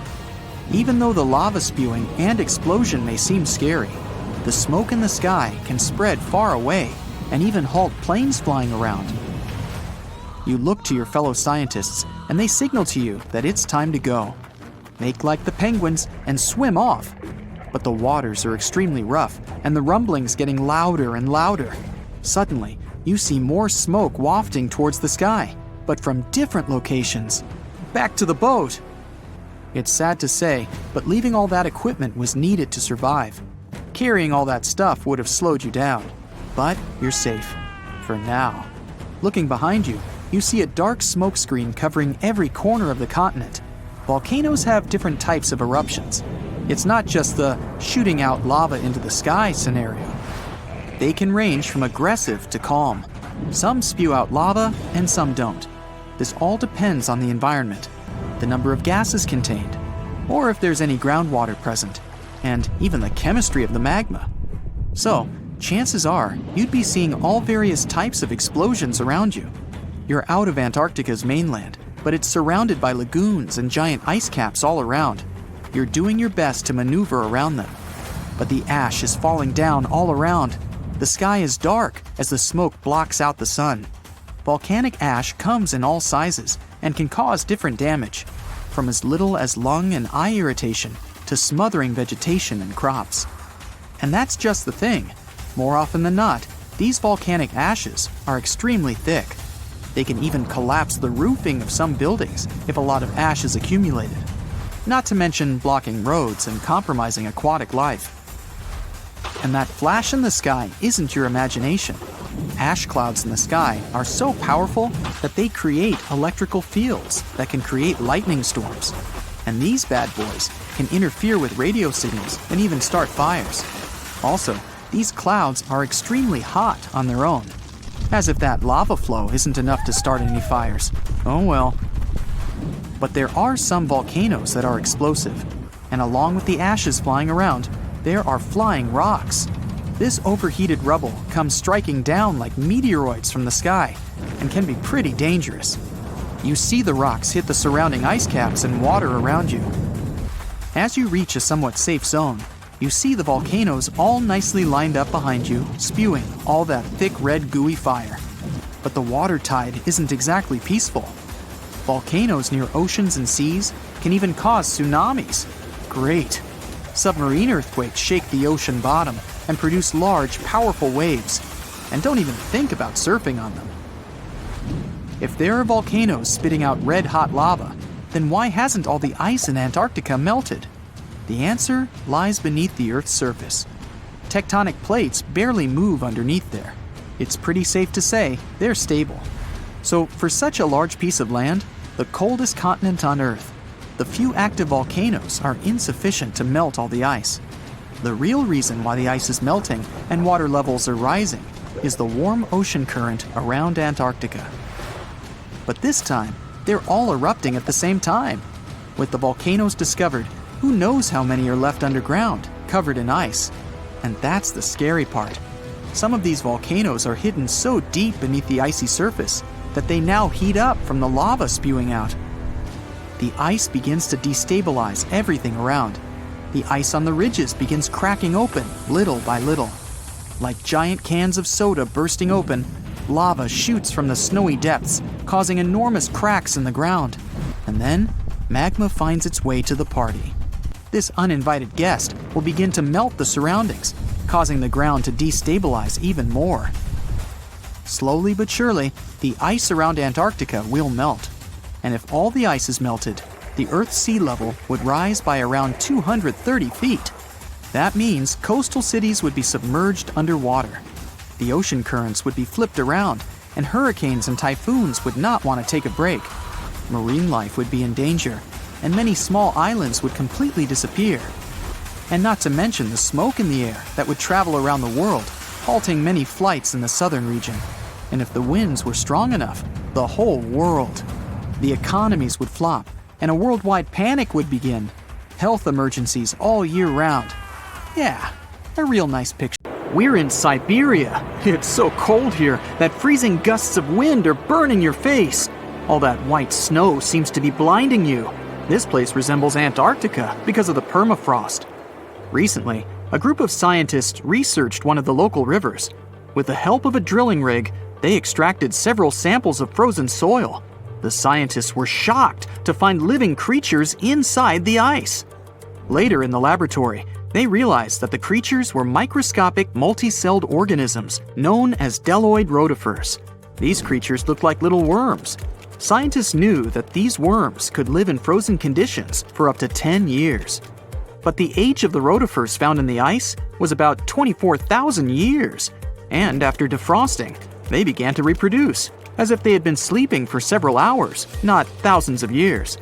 Even though the lava spewing and explosion may seem scary, the smoke in the sky can spread far away and even halt planes flying around. You look to your fellow scientists and they signal to you that it's time to go. Make like the penguins and swim off. But the waters are extremely rough and the rumbling's getting louder and louder. Suddenly, you see more smoke wafting towards the sky, but from different locations. Back to the boat! It's sad to say, but leaving all that equipment was needed to survive. Carrying all that stuff would have slowed you down. But you're safe. For now. Looking behind you, you see a dark smoke screen covering every corner of the continent. Volcanoes have different types of eruptions. It's not just the shooting out lava into the sky scenario. They can range from aggressive to calm. Some spew out lava and some don't. This all depends on the environment, the number of gases contained, or if there's any groundwater present, and even the chemistry of the magma. So, chances are you'd be seeing all various types of explosions around you. You're out of Antarctica's mainland, but it's surrounded by lagoons and giant ice caps all around. You're doing your best to maneuver around them. But the ash is falling down all around. The sky is dark as the smoke blocks out the sun. Volcanic ash comes in all sizes and can cause different damage, from as little as lung and eye irritation to smothering vegetation and crops. And that's just the thing. More often than not, these volcanic ashes are extremely thick. They can even collapse the roofing of some buildings if a lot of ash is accumulated. Not to mention blocking roads and compromising aquatic life. And that flash in the sky isn't your imagination. Ash clouds in the sky are so powerful that they create electrical fields that can create lightning storms. And these bad boys can interfere with radio signals and even start fires. Also, these clouds are extremely hot on their own. As if that lava flow isn't enough to start any fires. Oh well. But there are some volcanoes that are explosive. And along with the ashes flying around, there are flying rocks. This overheated rubble comes striking down like meteoroids from the sky and can be pretty dangerous. You see the rocks hit the surrounding ice caps and water around you. As you reach a somewhat safe zone, you see the volcanoes all nicely lined up behind you, spewing all that thick red gooey fire. But the water tide isn't exactly peaceful. Volcanoes near oceans and seas can even cause tsunamis. Great. Submarine earthquakes shake the ocean bottom and produce large, powerful waves. And don't even think about surfing on them. If there are volcanoes spitting out red-hot lava, then why hasn't all the ice in Antarctica melted? The answer lies beneath the Earth's surface. Tectonic plates barely move underneath there. It's pretty safe to say they're stable. So for such a large piece of land, the coldest continent on Earth, the few active volcanoes are insufficient to melt all the ice. The real reason why the ice is melting and water levels are rising is the warm ocean current around Antarctica. But this time, they're all erupting at the same time. With the volcanoes discovered, who knows how many are left underground, covered in ice. And that's the scary part. Some of these volcanoes are hidden so deep beneath the icy surface that they now heat up from the lava spewing out. The ice begins to destabilize everything around. The ice on the ridges begins cracking open little by little. Like giant cans of soda bursting open, lava shoots from the snowy depths, causing enormous cracks in the ground. And then, magma finds its way to the party. This uninvited guest will begin to melt the surroundings, causing the ground to destabilize even more. Slowly but surely, the ice around Antarctica will melt. And if all the ice is melted, the Earth's sea level would rise by around 230 feet. That means coastal cities would be submerged underwater. The ocean currents would be flipped around, and hurricanes and typhoons would not want to take a break. Marine life would be in danger, and many small islands would completely disappear. And not to mention the smoke in the air that would travel around the world, halting many flights in the southern region. And if the winds were strong enough, the whole world. The economies would flop, and a worldwide panic would begin. Health emergencies all year round. Yeah, a real nice picture. We're in Siberia. It's so cold here that freezing gusts of wind are burning your face. All that white snow seems to be blinding you. This place resembles Antarctica because of the permafrost. Recently, a group of scientists researched one of the local rivers. With the help of a drilling rig, they extracted several samples of frozen soil. The scientists were shocked to find living creatures inside the ice. Later in the laboratory, they realized that the creatures were microscopic multi-celled organisms known as deltoid rotifers. These creatures looked like little worms. Scientists knew that these worms could live in frozen conditions for up to 10 years. But the age of the rotifers found in the ice was about 24,000 years. And after defrosting, they began to reproduce, as if they had been sleeping for several hours, not thousands of years.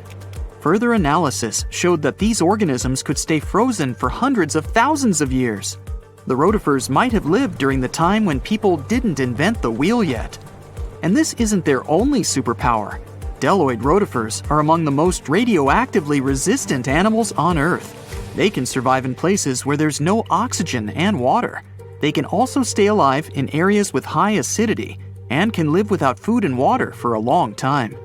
Further analysis showed that these organisms could stay frozen for hundreds of thousands of years. The rotifers might have lived during the time when people didn't invent the wheel yet. And this isn't their only superpower. Bdelloid rotifers are among the most radioactively resistant animals on Earth. They can survive in places where there's no oxygen and water. They can also stay alive in areas with high acidity and can live without food and water for a long time.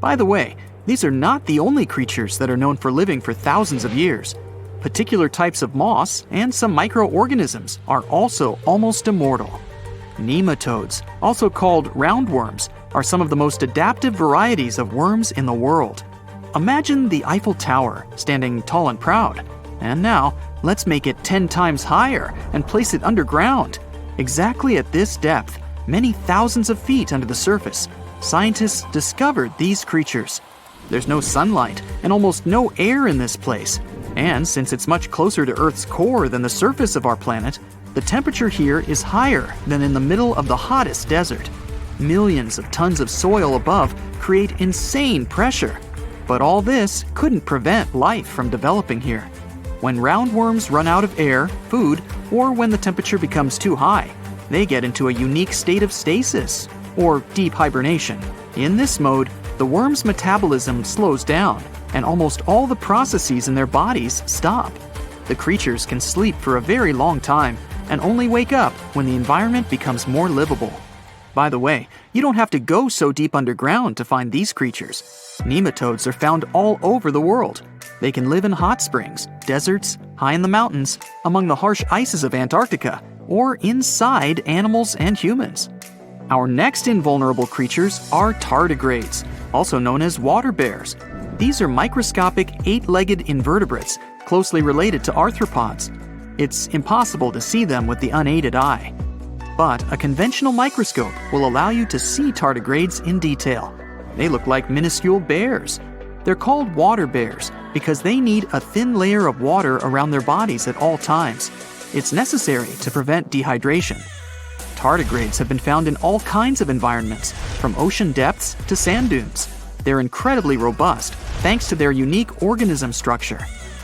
By the way, these are not the only creatures that are known for living for thousands of years. Particular types of moss and some microorganisms are also almost immortal. Nematodes, also called roundworms, are some of the most adaptive varieties of worms in the world. Imagine the Eiffel Tower standing tall and proud. And now, let's make it 10 times higher and place it underground. Exactly at this depth, many thousands of feet under the surface, scientists discovered these creatures. There's no sunlight and almost no air in this place. And since it's much closer to Earth's core than the surface of our planet, the temperature here is higher than in the middle of the hottest desert. Millions of tons of soil above create insane pressure. But all this couldn't prevent life from developing here. When roundworms run out of air, food, or when the temperature becomes too high, they get into a unique state of stasis, or deep hibernation. In this mode, the worm's metabolism slows down, and almost all the processes in their bodies stop. The creatures can sleep for a very long time, and only wake up when the environment becomes more livable. By the way, you don't have to go so deep underground to find these creatures. Nematodes are found all over the world. They can live in hot springs, deserts, high in the mountains, among the harsh ices of Antarctica, or inside animals and humans. Our next invulnerable creatures are tardigrades, also known as water bears. These are microscopic, 8-legged invertebrates closely related to arthropods. It's impossible to see them with the unaided eye. But a conventional microscope will allow you to see tardigrades in detail. They look like minuscule bears. They're called water bears because they need a thin layer of water around their bodies at all times. It's necessary to prevent dehydration. Tardigrades have been found in all kinds of environments, from ocean depths to sand dunes. They're incredibly robust thanks to their unique organism structure.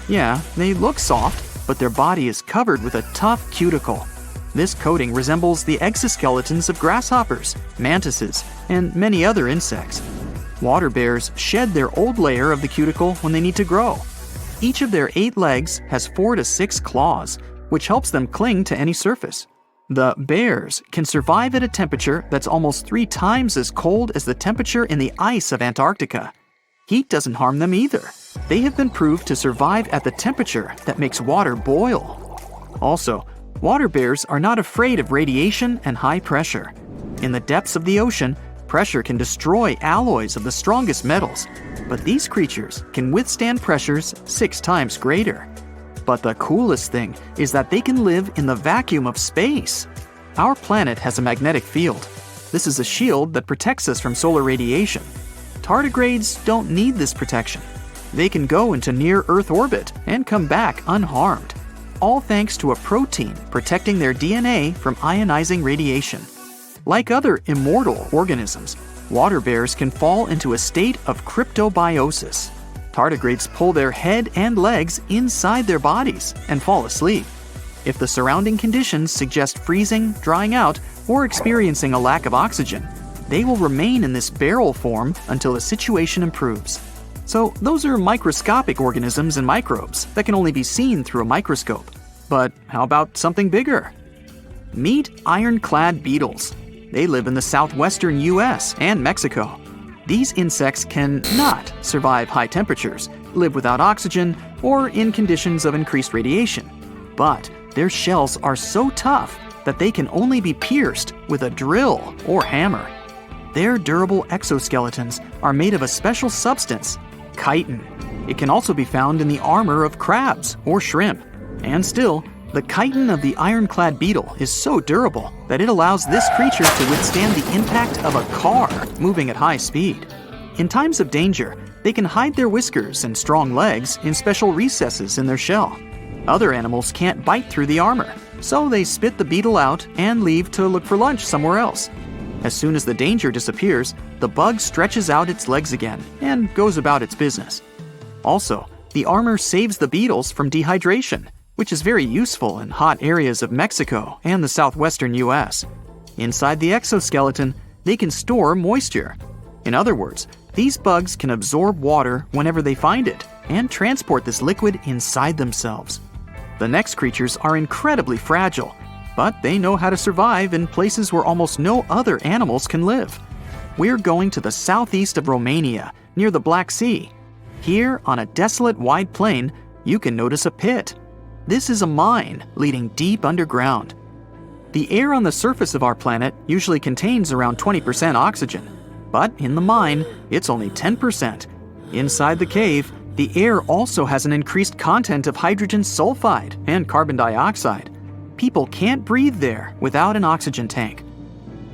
Yeah, they look soft, but their body is covered with a tough cuticle. This coating resembles the exoskeletons of grasshoppers, mantises, and many other insects. Water bears shed their old layer of the cuticle when they need to grow. Each of their 8 legs has 4 to 6 claws, which helps them cling to any surface. The bears can survive at a temperature that's almost 3 times as cold as the temperature in the ice of Antarctica. Heat doesn't harm them either. They have been proved to survive at the temperature that makes water boil. Also, water bears are not afraid of radiation and high pressure. In the depths of the ocean, pressure can destroy alloys of the strongest metals, but these creatures can withstand pressures 6 times greater. But the coolest thing is that they can live in the vacuum of space. Our planet has a magnetic field. This is a shield that protects us from solar radiation. Tardigrades don't need this protection. They can go into near-Earth orbit and come back unharmed, all thanks to a protein protecting their DNA from ionizing radiation. Like other immortal organisms, water bears can fall into a state of cryptobiosis. Tardigrades pull their head and legs inside their bodies and fall asleep. If the surrounding conditions suggest freezing, drying out, or experiencing a lack of oxygen, they will remain in this barrel form until the situation improves. So those are microscopic organisms and microbes that can only be seen through a microscope. But how about something bigger? Meet ironclad beetles. They live in the southwestern US and Mexico. These insects cannot survive high temperatures, live without oxygen, or in conditions of increased radiation. But their shells are so tough that they can only be pierced with a drill or hammer. Their durable exoskeletons are made of a special substance, chitin. It can also be found in the armor of crabs or shrimp. And still, the chitin of the ironclad beetle is so durable that it allows this creature to withstand the impact of a car moving at high speed. In times of danger, they can hide their whiskers and strong legs in special recesses in their shell. Other animals can't bite through the armor, so they spit the beetle out and leave to look for lunch somewhere else. As soon as the danger disappears, the bug stretches out its legs again and goes about its business. Also, the armor saves the beetles from dehydration, which is very useful in hot areas of Mexico and the southwestern US. Inside the exoskeleton, they can store moisture. In other words, these bugs can absorb water whenever they find it and transport this liquid inside themselves. The next creatures are incredibly fragile, but they know how to survive in places where almost no other animals can live. We're going to the southeast of Romania, near the Black Sea. Here, on a desolate wide plain, you can notice a pit. This is a mine leading deep underground. The air on the surface of our planet usually contains around 20% oxygen, but in the mine, it's only 10%. Inside the cave, the air also has an increased content of hydrogen sulfide and carbon dioxide. People can't breathe there without an oxygen tank.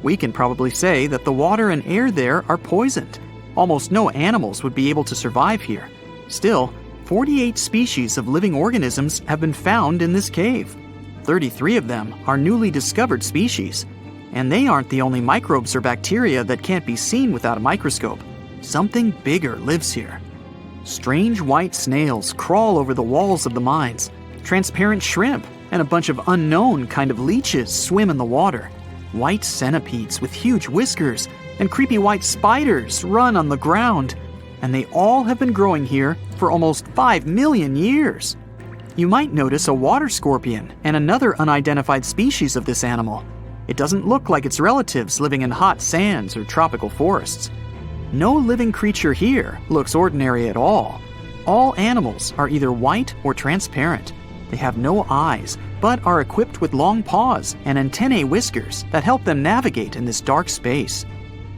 We can probably say that the water and air there are poisoned. Almost no animals would be able to survive here. Still, 48 species of living organisms have been found in this cave. 33 of them are newly discovered species. And they aren't the only microbes or bacteria that can't be seen without a microscope. Something bigger lives here. Strange white snails crawl over the walls of the mines. Transparent shrimp and a bunch of unknown kind of leeches swim in the water. White centipedes with huge whiskers and creepy white spiders run on the ground. And they all have been growing here for almost 5 million years. You might notice a water scorpion and another unidentified species of this animal. It doesn't look like its relatives living in hot sands or tropical forests. No living creature here looks ordinary at all. All animals are either white or transparent. They have no eyes, but are equipped with long paws and antennae whiskers that help them navigate in this dark space.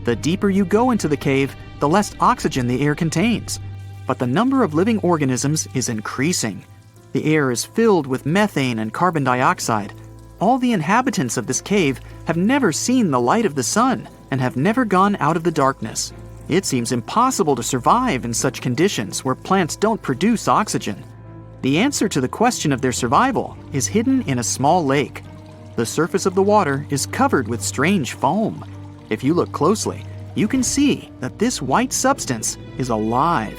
The deeper you go into the cave, the less oxygen the air contains. But the number of living organisms is increasing. The air is filled with methane and carbon dioxide. All the inhabitants of this cave have never seen the light of the sun and have never gone out of the darkness. It seems impossible to survive in such conditions where plants don't produce oxygen. The answer to the question of their survival is hidden in a small lake. The surface of the water is covered with strange foam. If you look closely, you can see that this white substance is alive.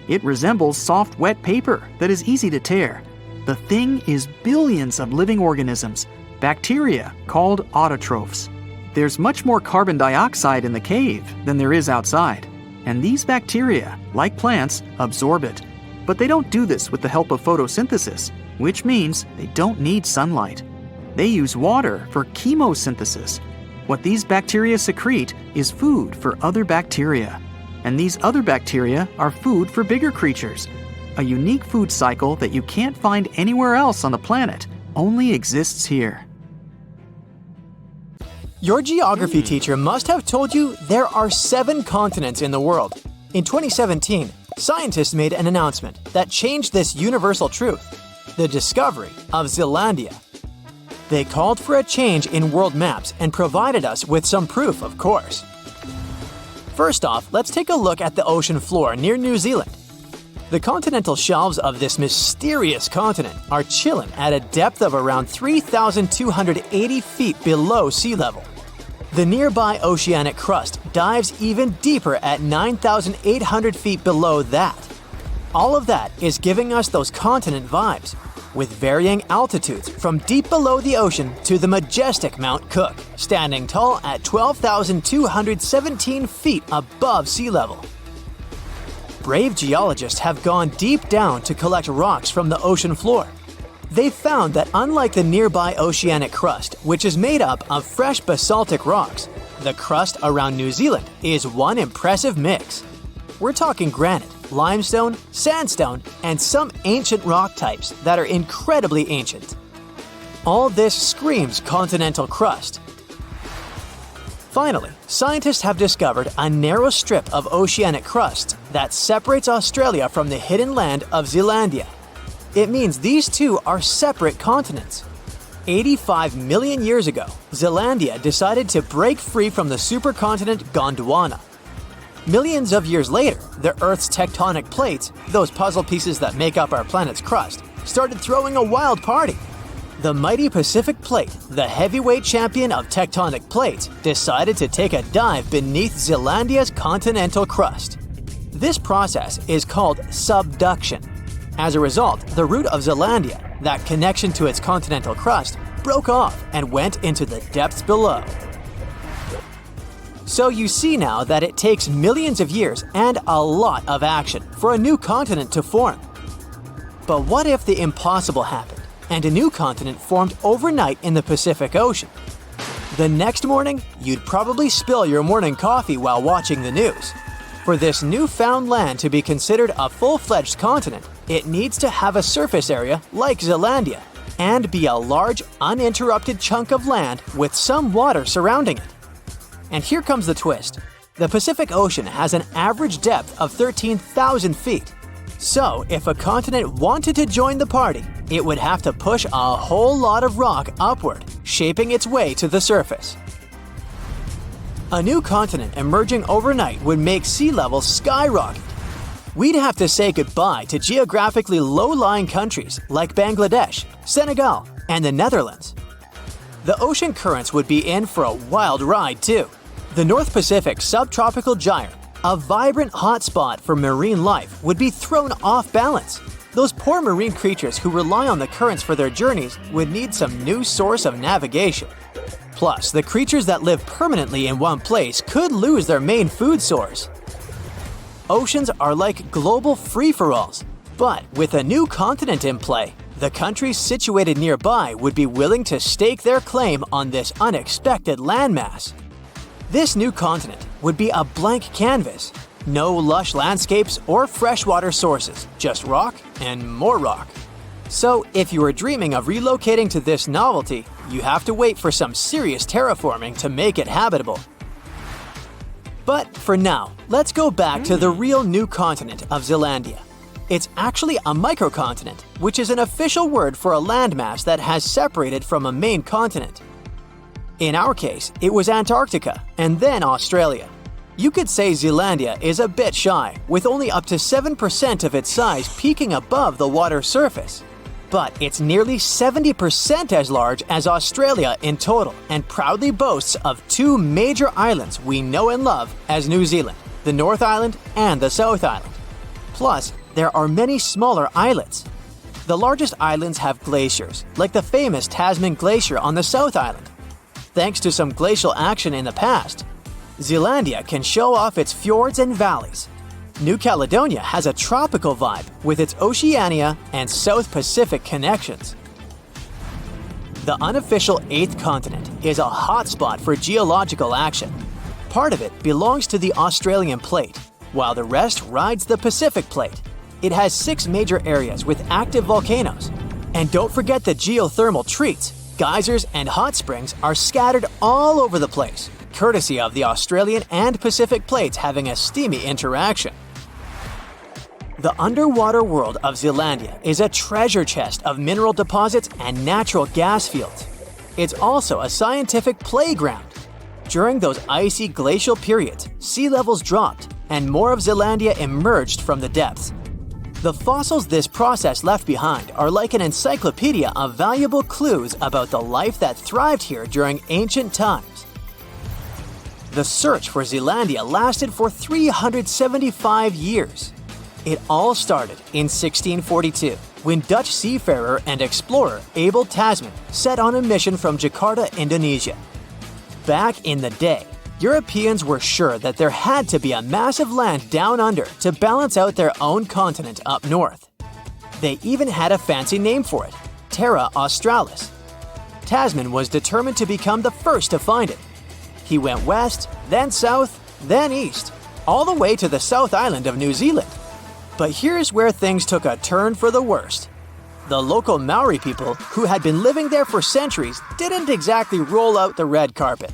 It resembles soft, wet paper that is easy to tear. The thing is billions of living organisms, bacteria called autotrophs. There's much more carbon dioxide in the cave than there is outside, and these bacteria, like plants, absorb it. But they don't do this with the help of photosynthesis, which means they don't need sunlight. They use water for chemosynthesis. What these bacteria secrete is food for other bacteria, and these other bacteria are food for bigger creatures. A unique food cycle that you can't find anywhere else on the planet only exists here. Your geography teacher must have told you there are 7 continents in the world. In 2017, scientists made an announcement that changed this universal truth: the discovery of Zealandia. They called for a change in world maps and provided us with some proof, of course. First off, let's take a look at the ocean floor near New Zealand. The continental shelves of this mysterious continent are chilling at a depth of around 3,280 feet below sea level. The nearby oceanic crust dives even deeper at 9,800 feet below that. All of that is giving us those continent vibes, with varying altitudes from deep below the ocean to the majestic Mount Cook, standing tall at 12,217 feet above sea level. Brave geologists have gone deep down to collect rocks from the ocean floor. They found that unlike the nearby oceanic crust, which is made up of fresh basaltic rocks, the crust around New Zealand is one impressive mix. We're talking granite, limestone, sandstone, and some ancient rock types that are incredibly ancient. All this screams continental crust. Finally, scientists have discovered a narrow strip of oceanic crust that separates Australia from the hidden land of Zealandia. It means these two are separate continents. 85 million years ago, Zealandia decided to break free from the supercontinent Gondwana. Millions of years later, the Earth's tectonic plates, those puzzle pieces that make up our planet's crust, started throwing a wild party. The mighty Pacific Plate, the heavyweight champion of tectonic plates, decided to take a dive beneath Zealandia's continental crust. This process is called subduction. As a result, the root of Zealandia, that connection to its continental crust, broke off and went into the depths below. So you see now that it takes millions of years and a lot of action for a new continent to form. But what if the impossible happened and a new continent formed overnight in the Pacific Ocean? The next morning, you'd probably spill your morning coffee while watching the news. For this newfound land to be considered a full-fledged continent, it needs to have a surface area like Zealandia and be a large, uninterrupted chunk of land with some water surrounding it. And here comes the twist. The Pacific Ocean has an average depth of 13,000 feet. So, if a continent wanted to join the party, it would have to push a whole lot of rock upward, shaping its way to the surface. A new continent emerging overnight would make sea levels skyrocket. We'd have to say goodbye to geographically low-lying countries like Bangladesh, Senegal, and the Netherlands. The ocean currents would be in for a wild ride too. The North Pacific subtropical gyre, a vibrant hotspot for marine life, would be thrown off balance. Those poor marine creatures who rely on the currents for their journeys would need some new source of navigation. Plus, the creatures that live permanently in one place could lose their main food source. Oceans are like global free-for-alls, but with a new continent in play, the countries situated nearby would be willing to stake their claim on this unexpected landmass. This new continent would be a blank canvas. No lush landscapes or freshwater sources, just rock and more rock. So, if you are dreaming of relocating to this novelty, you have to wait for some serious terraforming to make it habitable. But for now, let's go back to the real new continent of Zealandia. It's actually a microcontinent, which is an official word for a landmass that has separated from a main continent. In our case, it was Antarctica and then Australia. You could say Zealandia is a bit shy, with only up to 7% of its size peaking above the water surface. But it's nearly 70% as large as Australia in total and proudly boasts of two major islands we know and love as New Zealand, the North Island and the South Island. Plus, there are many smaller islets. The largest islands have glaciers, like the famous Tasman Glacier on the South Island. Thanks to some glacial action in the past, Zealandia can show off its fjords and valleys. New Caledonia has a tropical vibe with its Oceania and South Pacific connections. The unofficial 8th continent is a hotspot for geological action. Part of it belongs to the Australian plate, while the rest rides the Pacific plate. It has 6 major areas with active volcanoes. And don't forget the geothermal treats. Geysers and hot springs are scattered all over the place, courtesy of the Australian and Pacific plates having a steamy interaction. The underwater world of Zealandia is a treasure chest of mineral deposits and natural gas fields. It's also a scientific playground. During those icy glacial periods, sea levels dropped and more of Zealandia emerged from the depths. The fossils this process left behind are like an encyclopedia of valuable clues about the life that thrived here during ancient times. The search for Zealandia lasted for 375 years. It all started in 1642, when Dutch seafarer and explorer Abel Tasman set on a mission from Jakarta, Indonesia. Back in the day, Europeans were sure that there had to be a massive land down under to balance out their own continent up north. They even had a fancy name for it, Terra Australis. Tasman was determined to become the first to find it. He went west, then south, then east, all the way to the South Island of New Zealand. But here's where things took a turn for the worst. The local Maori people, who had been living there for centuries, didn't exactly roll out the red carpet.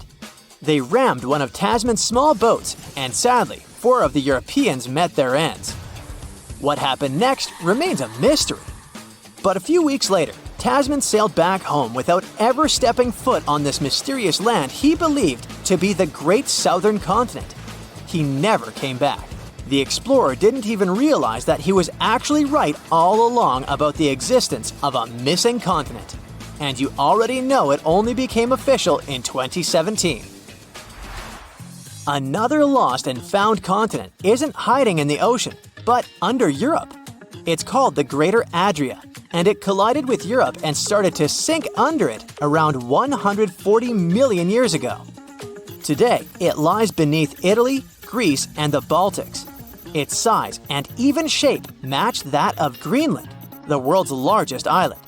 They rammed one of Tasman's small boats, and sadly, 4 of the Europeans met their ends. What happened next remains a mystery. But a few weeks later, Tasman sailed back home without ever stepping foot on this mysterious land he believed to be the Great Southern Continent. He never came back. The explorer didn't even realize that he was actually right all along about the existence of a missing continent. And you already know it only became official in 2017. Another lost and found continent isn't hiding in the ocean, but under Europe. It's called the Greater Adria, and it collided with Europe and started to sink under it around 140 million years ago. Today, it lies beneath Italy, Greece, and the Baltics. Its size and even shape match that of Greenland, the world's largest island.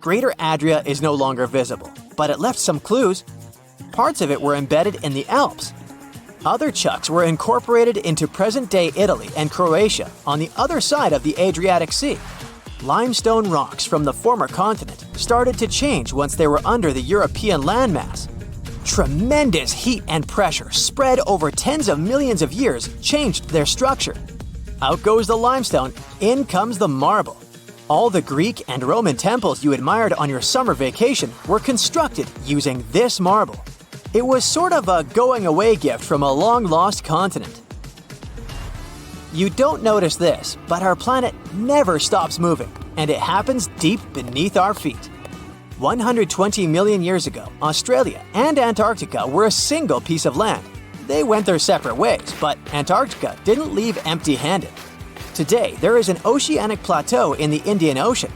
Greater Adria is no longer visible, but it left some clues. Parts of it were embedded in the Alps. Other chunks were incorporated into present-day Italy and Croatia on the other side of the Adriatic Sea. Limestone rocks from the former continent started to change once they were under the European landmass. Tremendous heat and pressure spread over tens of millions of years changed their structure. Out goes the limestone, in comes the marble. All the Greek and Roman temples you admired on your summer vacation were constructed using this marble. It was sort of a going-away gift from a long-lost continent. You don't notice this, but our planet never stops moving, and it happens deep beneath our feet. 120 million years ago, Australia and Antarctica were a single piece of land. They went their separate ways, but Antarctica didn't leave empty-handed. Today, there is an oceanic plateau in the Indian Ocean.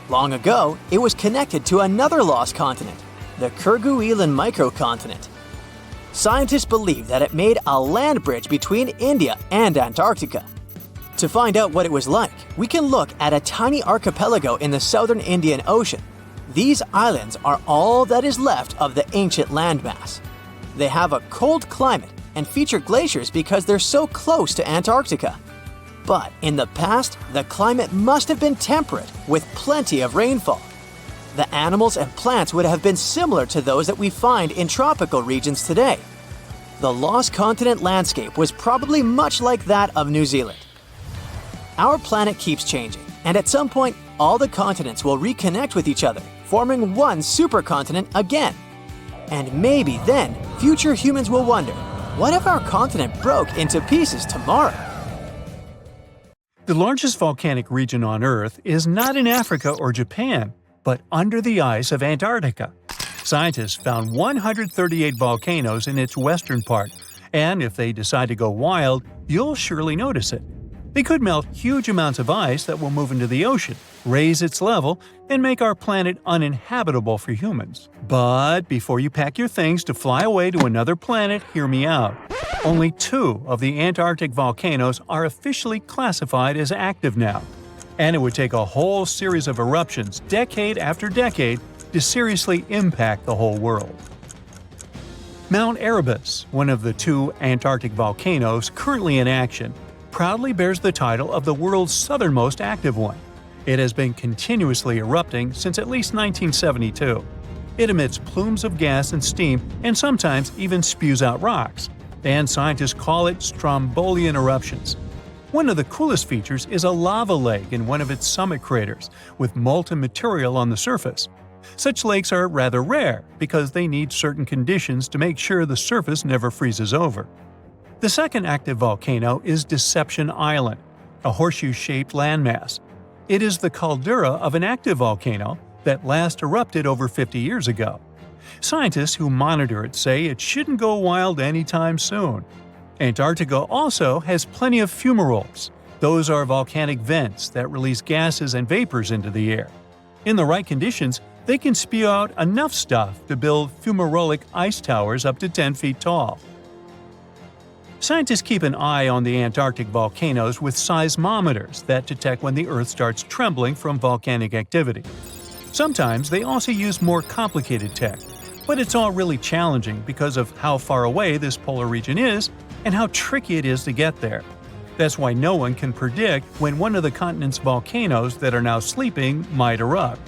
Long ago, it was connected to another lost continent, the Kerguelen microcontinent. Scientists believe that it made a land bridge between India and Antarctica. To find out what it was like, we can look at a tiny archipelago in the southern Indian Ocean. These islands are all that is left of the ancient landmass. They have a cold climate and feature glaciers because they're so close to Antarctica. But in the past, the climate must have been temperate with plenty of rainfall. The animals and plants would have been similar to those that we find in tropical regions today. The lost continent landscape was probably much like that of New Zealand. Our planet keeps changing, and at some point, all the continents will reconnect with each other, forming one supercontinent again. And maybe then, future humans will wonder, what if our continent broke into pieces tomorrow? The largest volcanic region on Earth is not in Africa or Japan, but under the ice of Antarctica. Scientists found 138 volcanoes in its western part, and if they decide to go wild, you'll surely notice it. They could melt huge amounts of ice that will move into the ocean, raise its level, and make our planet uninhabitable for humans. But before you pack your things to fly away to another planet, hear me out. Only 2 of the Antarctic volcanoes are officially classified as active now. And it would take a whole series of eruptions, decade after decade, to seriously impact the whole world. Mount Erebus, one of the 2 Antarctic volcanoes currently in action, proudly bears the title of the world's southernmost active one. It has been continuously erupting since at least 1972. It emits plumes of gas and steam and sometimes even spews out rocks, and scientists call it Strombolian eruptions. One of the coolest features is a lava lake in one of its summit craters, with molten material on the surface. Such lakes are rather rare because they need certain conditions to make sure the surface never freezes over. The second active volcano is Deception Island, a horseshoe-shaped landmass. It is the caldera of an active volcano that last erupted over 50 years ago. Scientists who monitor it say it shouldn't go wild anytime soon. Antarctica also has plenty of fumaroles. Those are volcanic vents that release gases and vapors into the air. In the right conditions, they can spew out enough stuff to build fumarolic ice towers up to 10 feet tall. Scientists keep an eye on the Antarctic volcanoes with seismometers that detect when the Earth starts trembling from volcanic activity. Sometimes they also use more complicated tech, but it's all really challenging because of how far away this polar region is and how tricky it is to get there. That's why no one can predict when one of the continent's volcanoes that are now sleeping might erupt.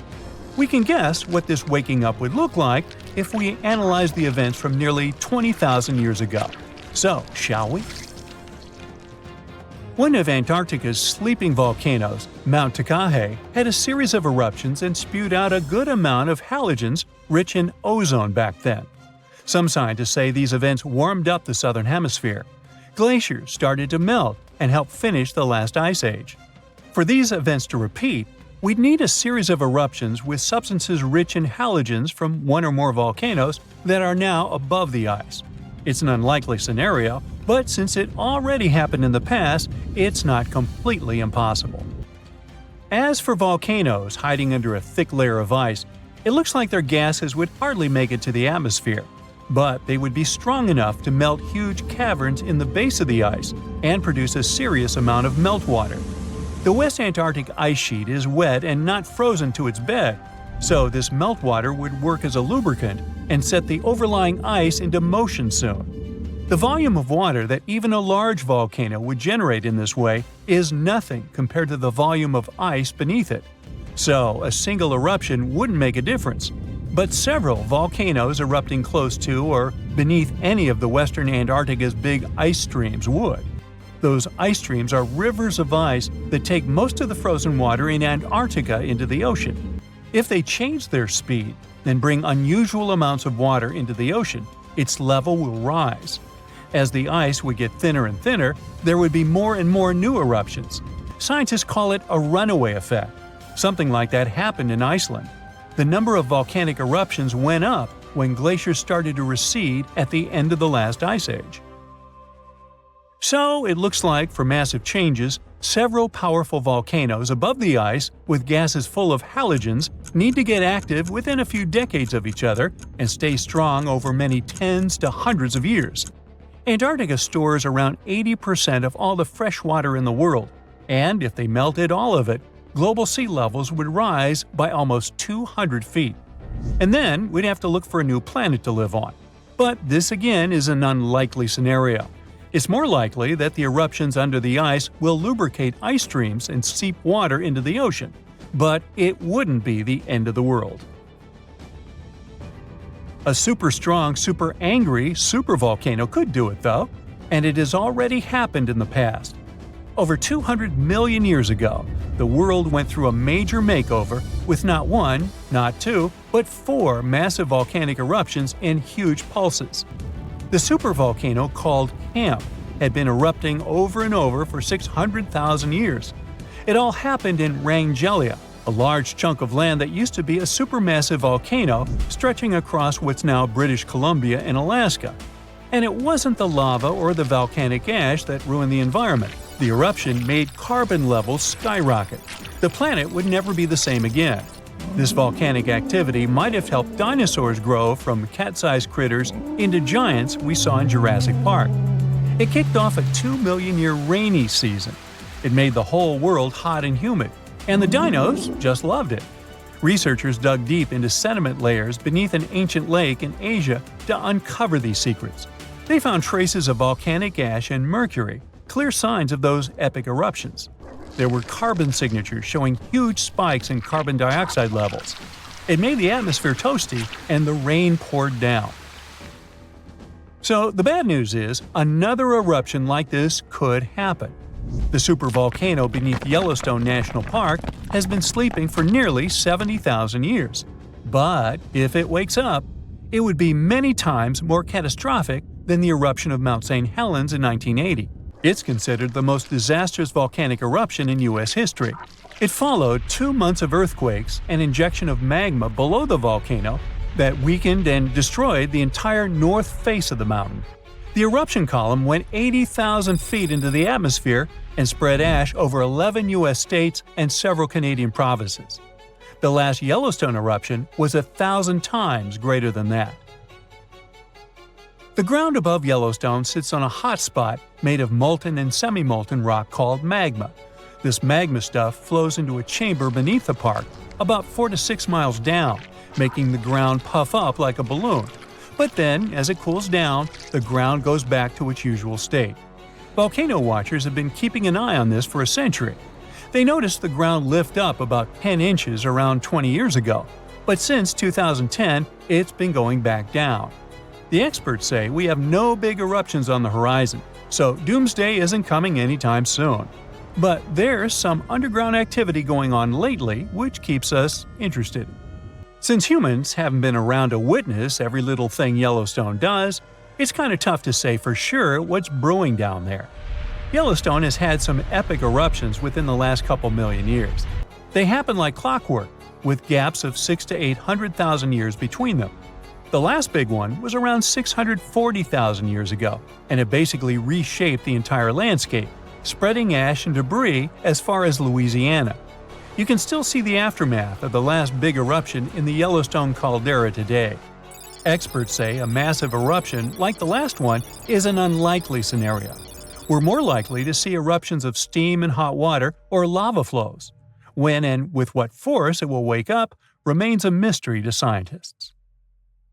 We can guess what this waking up would look like if we analyze the events from nearly 20,000 years ago. So, shall we? One of Antarctica's sleeping volcanoes, Mount Takahe, had a series of eruptions and spewed out a good amount of halogens rich in ozone back then. Some scientists say these events warmed up the southern hemisphere. Glaciers started to melt and help finish the last ice age. For these events to repeat, we'd need a series of eruptions with substances rich in halogens from one or more volcanoes that are now above the ice. It's an unlikely scenario, but since it already happened in the past, it's not completely impossible. As for volcanoes hiding under a thick layer of ice, it looks like their gases would hardly make it to the atmosphere. but they would be strong enough to melt huge caverns in the base of the ice and produce a serious amount of meltwater. The West Antarctic ice sheet is wet and not frozen to its bed, so this meltwater would work as a lubricant and set the overlying ice into motion soon. The volume of water that even a large volcano would generate in this way is nothing compared to the volume of ice beneath it. So a single eruption wouldn't make a difference. But several volcanoes erupting close to or beneath any of the western Antarctica's big ice streams would. Those ice streams are rivers of ice that take most of the frozen water in Antarctica into the ocean. If they change their speed, then bring unusual amounts of water into the ocean, its level will rise. As the ice would get thinner and thinner, there would be more and more new eruptions. Scientists call it a runaway effect. Something like that happened in Iceland. The number of volcanic eruptions went up when glaciers started to recede at the end of the last ice age. So it looks like, for massive changes, several powerful volcanoes above the ice with gases full of halogens need to get active within a few decades of each other and stay strong over many tens to hundreds of years. Antarctica stores around 80% of all the fresh water in the world, and if they melted all of it, global sea levels would rise by almost 200 feet. And then we'd have to look for a new planet to live on. But this again is an unlikely scenario. It's more likely that the eruptions under the ice will lubricate ice streams and seep water into the ocean. But it wouldn't be the end of the world. A super strong, super angry supervolcano could do it though, and it has already happened in the past. Over 200 million years ago, the world went through a major makeover with not one, not two, but 4 massive volcanic eruptions in huge pulses. The supervolcano called Camp had been erupting over and over for 600,000 years. It all happened in Wrangell, a large chunk of land that used to be a supermassive volcano stretching across what's now British Columbia and Alaska. And it wasn't the lava or the volcanic ash that ruined the environment. The eruption made carbon levels skyrocket. The planet would never be the same again. This volcanic activity might have helped dinosaurs grow from cat-sized critters into giants we saw in Jurassic Park. It kicked off a 2-million-year rainy season. It made the whole world hot and humid, and the dinos just loved it. Researchers dug deep into sediment layers beneath an ancient lake in Asia to uncover these secrets. They found traces of volcanic ash and mercury, clear signs of those epic eruptions. There were carbon signatures showing huge spikes in carbon dioxide levels. It made the atmosphere toasty, and the rain poured down. So the bad news is, another eruption like this could happen. The supervolcano beneath Yellowstone National Park has been sleeping for nearly 70,000 years. But if it wakes up, it would be many times more catastrophic than the eruption of Mount St. Helens in 1980. It's considered the most disastrous volcanic eruption in U.S. history. It followed 2 months of earthquakes and injection of magma below the volcano that weakened and destroyed the entire north face of the mountain. The eruption column went 80,000 feet into the atmosphere and spread ash over 11 U.S. states and several Canadian provinces. The last Yellowstone eruption was 1,000 times greater than that. The ground above Yellowstone sits on a hot spot made of molten and semi-molten rock called magma. This magma stuff flows into a chamber beneath the park, about 4 to 6 miles down, making the ground puff up like a balloon. But then, as it cools down, the ground goes back to its usual state. Volcano watchers have been keeping an eye on this for a century. They noticed the ground lift up about 10 inches around 20 years ago, but since 2010, it's been going back down. The experts say we have no big eruptions on the horizon, so doomsday isn't coming anytime soon. But there's some underground activity going on lately which keeps us interested. Since humans haven't been around to witness every little thing Yellowstone does, it's kind of tough to say for sure what's brewing down there. Yellowstone has had some epic eruptions within the last couple million years. They happen like clockwork, with gaps of 600,000 to 800,000 years between them. The last big one was around 640,000 years ago, and it basically reshaped the entire landscape, spreading ash and debris as far as Louisiana. You can still see the aftermath of the last big eruption in the Yellowstone caldera today. Experts say a massive eruption, like the last one, is an unlikely scenario. We're more likely to see eruptions of steam and hot water or lava flows. When and with what force it will wake up remains a mystery to scientists.